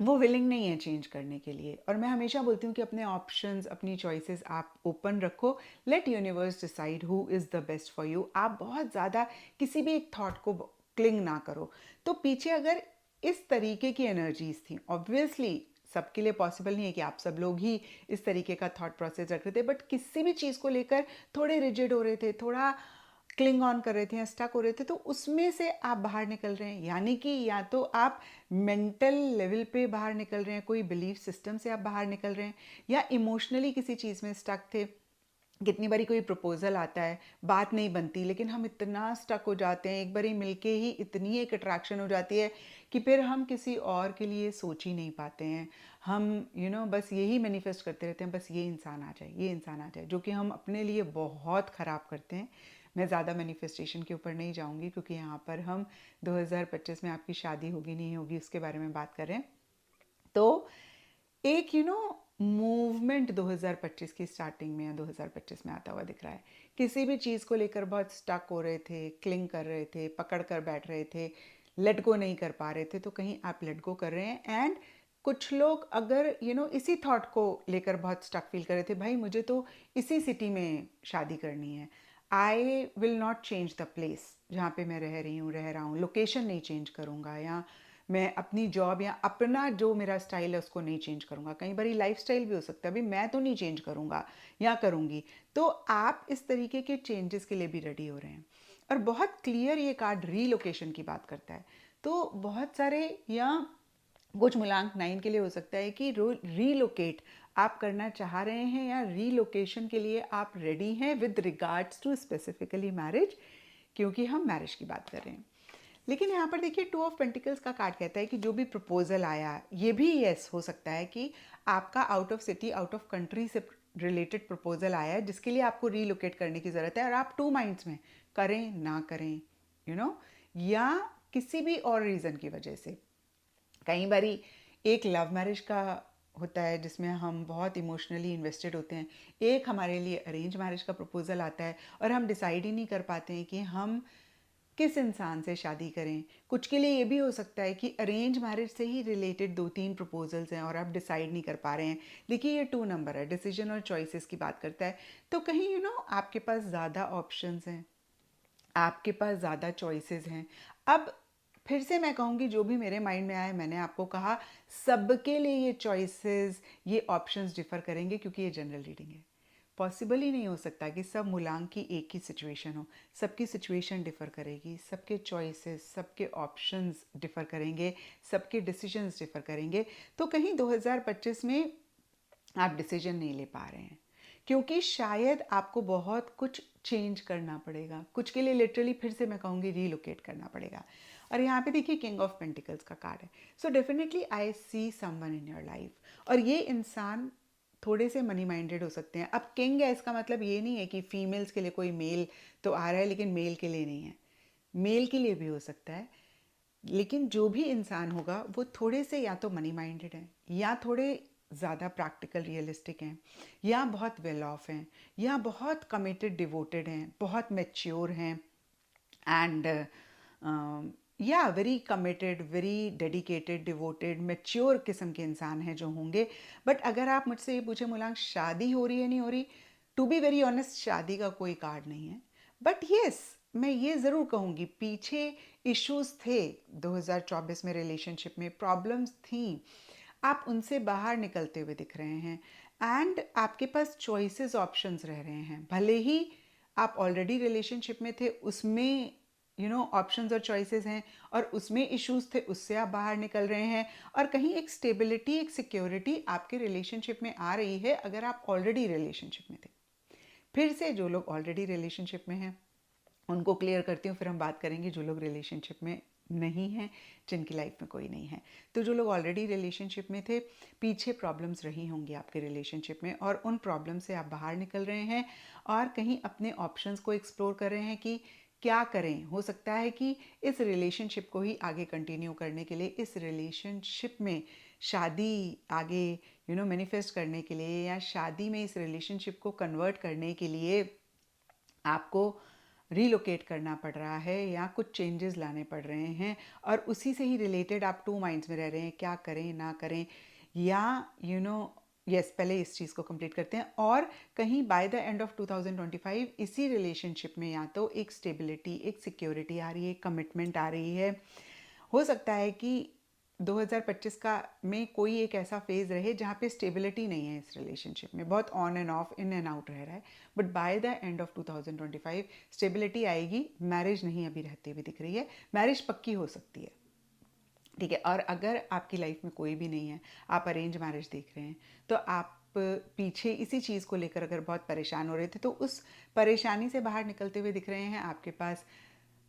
Speaker 1: वो विलिंग नहीं है चेंज करने के लिए। और मैं हमेशा बोलती हूँ कि अपने ऑप्शंस, अपनी चॉइसेस आप ओपन रखो, let universe decide who is the best for you. आप बहुत ज़्यादा किसी भी एक थॉट को क्लिंग ना करो। तो पीछे अगर इस तरीके की एनर्जीज थी, ऑब्वियसली सबके लिए पॉसिबल नहीं है कि आप सब लोग ही इस तरीके का थॉट प्रोसेस रख रहे थे, बट किसी भी चीज़ को लेकर थोड़े रिजिड हो रहे थे, थोड़ा क्लिंग ऑन कर रहे थे या स्टक हो रहे थे, तो उसमें से आप बाहर निकल रहे हैं। यानी कि या तो आप मेंटल लेवल पे बाहर निकल रहे हैं, कोई बिलीफ सिस्टम से आप बाहर निकल रहे हैं, या इमोशनली किसी चीज़ में स्टक थे। कितनी बारी कोई प्रपोजल आता है, बात नहीं बनती, लेकिन हम इतना स्टक हो जाते हैं, एक बारी मिलके ही इतनी एक अट्रैक्शन हो जाती है कि फिर हम किसी और के लिए सोच ही नहीं पाते हैं। हम बस यही मैनिफेस्ट करते रहते हैं, बस ये इंसान आ जाए, ये इंसान आ जाए, जो कि हम अपने लिए बहुत ख़राब करते हैं। मैं ज़्यादा मैनिफेस्टेशन के ऊपर नहीं जाऊँगी, क्योंकि यहाँ पर हम 2025 में आपकी शादी होगी नहीं होगी उसके बारे में बात कर रहे हैं। तो एक मूवमेंट 2025 की स्टार्टिंग में या 2025 में आता हुआ दिख रहा है। किसी भी चीज़ को लेकर बहुत स्टक हो रहे थे, क्लिंग कर रहे थे, पकड़ कर बैठ रहे थे, लेट गो नहीं कर पा रहे थे, तो कहीं आप लेट गो कर रहे हैं। एंड कुछ लोग अगर इसी थॉट को लेकर बहुत स्टक फील कर रहे थे, भाई मुझे तो इसी सिटी में शादी करनी है, I will not change the place जहाँ पे मैं रह रहा हूँ, लोकेशन नहीं चेंज करूँगा, या मैं अपनी जॉब या अपना जो मेरा स्टाइल है उसको नहीं चेंज करूँगा। कई बार लाइफ स्टाइल भी हो सकता है, अभी मैं तो नहीं चेंज करूँगा या करूँगी। तो आप इस तरीके के चेंजेस के लिए भी रेडी हो रहे हैं। और बहुत क्लियर ये कार्ड रीलोकेशन की बात करता है। तो बहुत सारे, या कुछ मूलांक 9 के लिए हो सकता है कि रीलोकेट आप करना चाह रहे हैं, या रीलोकेशन के लिए आप रेडी हैं with regards to specifically marriage, क्योंकि हम मैरिज की बात कर रहे हैं। लेकिन यहाँ पर देखिए 2 ऑफ पेंटिकल्स का कार्ड कहता है कि जो भी प्रपोजल आया, ये भी यस हो सकता है कि आपका out of city, out of country से रिलेटेड प्रपोजल आया है, जिसके लिए आपको रीलोकेट करने की ज़रूरत है, और आप 2 माइंड्स में करें ना करें, या किसी भी और रीज़न की वजह से। कई बारी एक लव मैरिज का होता है जिसमें हम बहुत इमोशनली इन्वेस्टेड होते हैं, एक हमारे लिए अरेंज मैरिज का प्रपोजल आता है और हम डिसाइड ही नहीं कर पाते हैं कि हम किस इंसान से शादी करें। कुछ के लिए ये भी हो सकता है कि अरेंज मैरिज से ही रिलेटेड 2-3 प्रपोजल्स हैं और आप डिसाइड नहीं कर पा रहे हैं। देखिए ये 2 नंबर है, डिसीजन और चॉइसेस की बात करता है। तो कहीं आपके पास ज़्यादा ऑप्शंस हैं, आपके पास ज़्यादा चॉइसेस हैं। अब फिर से मैं कहूँगी, जो भी मेरे माइंड में आया, मैंने आपको कहा, सबके लिए ये चॉइसेस, ये ऑप्शंस डिफ़र करेंगे, क्योंकि ये जनरल रीडिंग है। पॉसिबल ही नहीं हो सकता कि सब मूलांक की एक ही सिचुएशन हो। सबकी सिचुएशन डिफ़र करेगी, सबके चॉइसेस, सबके ऑप्शंस डिफ़र करेंगे, सबके डिसीजंस डिफ़र करेंगे। तो कहीं 2025 में आप डिसीजन नहीं ले पा रहे हैं, क्योंकि शायद आपको बहुत कुछ चेंज करना पड़ेगा। कुछ के लिए लिटरली, फिर से मैं कहूँगी, रीलोकेट करना पड़ेगा। और यहाँ पे देखिए किंग ऑफ पेंटिकल्स का कार्ड है। So definitely I see someone in your life, और ये इंसान थोड़े से मनी माइंडेड हो सकते हैं। अब किंग है, इसका मतलब ये नहीं है कि फीमेल्स के लिए कोई मेल तो आ रहा है, लेकिन मेल के लिए नहीं है, मेल के लिए भी हो सकता है। लेकिन जो भी इंसान होगा वो थोड़े से या तो मनी माइंडेड हैं, या थोड़े ज़्यादा प्रैक्टिकल रियलिस्टिक हैं, या बहुत वेल ऑफ हैं, या बहुत कमिटेड डिवोटेड हैं, बहुत मैच्योर हैं, एंड या very committed, very dedicated, devoted, mature किस्म के इंसान हैं जो होंगे। बट अगर आप मुझसे ये पूछे मूलांक शादी हो रही है नहीं हो रही, टू बी वेरी ऑनेस्ट शादी का कोई कार्ड नहीं है। बट येस, मैं ये ज़रूर कहूँगी, पीछे इश्यूज थे 2024 में, रिलेशनशिप में प्रॉब्लम्स थी, आप उनसे बाहर निकलते हुए दिख रहे हैं। एंड आपके पास चॉइसेस, ऑप्शंस रह रहे हैं। भले ही आप ऑलरेडी रिलेशनशिप में थे, उसमें ऑप्शंस और चॉइसेस हैं, और उसमें इश्यूज थे, उससे आप बाहर निकल रहे हैं। और कहीं एक स्टेबिलिटी, एक सिक्योरिटी आपके रिलेशनशिप में आ रही है, अगर आप ऑलरेडी रिलेशनशिप में थे। फिर से जो लोग ऑलरेडी रिलेशनशिप में हैं उनको क्लियर करती हूँ, फिर हम बात करेंगे जो लोग रिलेशनशिप में नहीं हैं, जिनकी लाइफ में कोई नहीं है। तो जो लोग ऑलरेडी रिलेशनशिप में थे, पीछे प्रॉब्लम्स रही होंगी आपके रिलेशनशिप में, और उन प्रॉब्लम से आप बाहर निकल रहे हैं, और कहीं अपने ऑप्शंस को एक्सप्लोर कर रहे हैं कि क्या करें। हो सकता है कि इस रिलेशनशिप को ही आगे कंटिन्यू करने के लिए, इस रिलेशनशिप में शादी आगे मैनिफेस्ट करने के लिए, या शादी में इस रिलेशनशिप को कन्वर्ट करने के लिए आपको रीलोकेट करना पड़ रहा है, या कुछ चेंजेस लाने पड़ रहे हैं, और उसी से ही रिलेटेड आप 2 माइंड्स में रह रहे हैं, क्या करें ना करें। या यस, पहले इस चीज़ को कंप्लीट करते हैं। और कहीं बाय द एंड ऑफ 2025 इसी रिलेशनशिप में या तो एक स्टेबिलिटी, एक सिक्योरिटी आ रही है, कमिटमेंट आ रही है। हो सकता है कि 2025 का में कोई एक ऐसा फेज़ रहे जहाँ पे स्टेबिलिटी नहीं है इस रिलेशनशिप में, बहुत on end of, in and out रह रहा है। But by the end of 2025 stability आएगी। मैरिज नहीं अभी रहती हुई दिख रही है, मैरिज पक्की हो सकती है, ठीक है। और अगर आपकी लाइफ में कोई भी नहीं है, आप अरेंज मैरिज देख रहे हैं, तो आप पीछे इसी चीज़ को लेकर अगर बहुत परेशान हो रहे थे, तो उस परेशानी से बाहर निकलते हुए दिख रहे हैं। आपके पास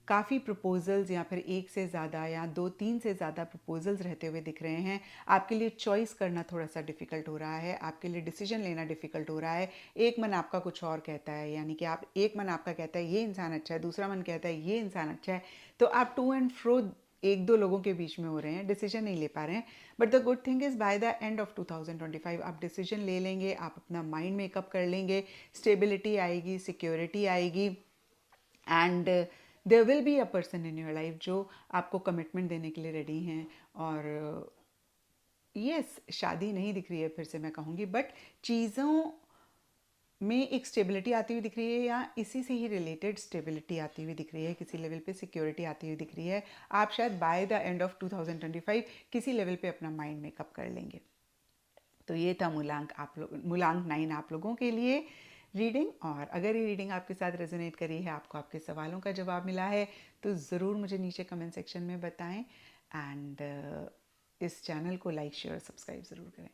Speaker 1: काफ़ी प्रपोजल्स या फिर एक से ज़्यादा या दो तीन से ज़्यादा प्रपोजल्स रहते हुए दिख रहे हैं। आपके लिए चॉइस करना थोड़ा सा डिफ़िकल्ट हो रहा है, आपके लिए डिसीजन लेना डिफ़िकल्ट हो रहा है। एक मन आपका कुछ और कहता है, यानी कि आप, एक मन आपका कहता है ये इंसान अच्छा है, दूसरा मन कहता है ये इंसान अच्छा है, तो आप टू एंड फ्रो एक दो लोगों के बीच में हो रहे हैं, डिसीजन नहीं ले पा रहे हैं। But the good thing is by the end of 2025 आप डिसीजन ले लेंगे, आप अपना माइंड मेकअप कर लेंगे, स्टेबिलिटी आएगी, सिक्योरिटी आएगी, and there will be a person in your life जो आपको कमिटमेंट देने के लिए रेडी हैं। और यस, शादी नहीं दिख रही है फिर से मैं कहूँगी, बट चीज़ों में एक स्टेबिलिटी आती हुई दिख रही है, या इसी से ही रिलेटेड स्टेबिलिटी आती हुई दिख रही है, किसी लेवल पे सिक्योरिटी आती हुई दिख रही है। आप शायद बाय द एंड ऑफ 2025 किसी लेवल पे अपना माइंड मेकअप कर लेंगे। तो ये था मूलांक 9 आप लोगों के लिए रीडिंग। और अगर ये रीडिंग आपके साथ रेजोनेट करी है, आपको आपके सवालों का जवाब मिला है, तो ज़रूर मुझे नीचे कमेंट सेक्शन में बताएं। एंड इस चैनल को लाइक शेयर सब्सक्राइब ज़रूर करें।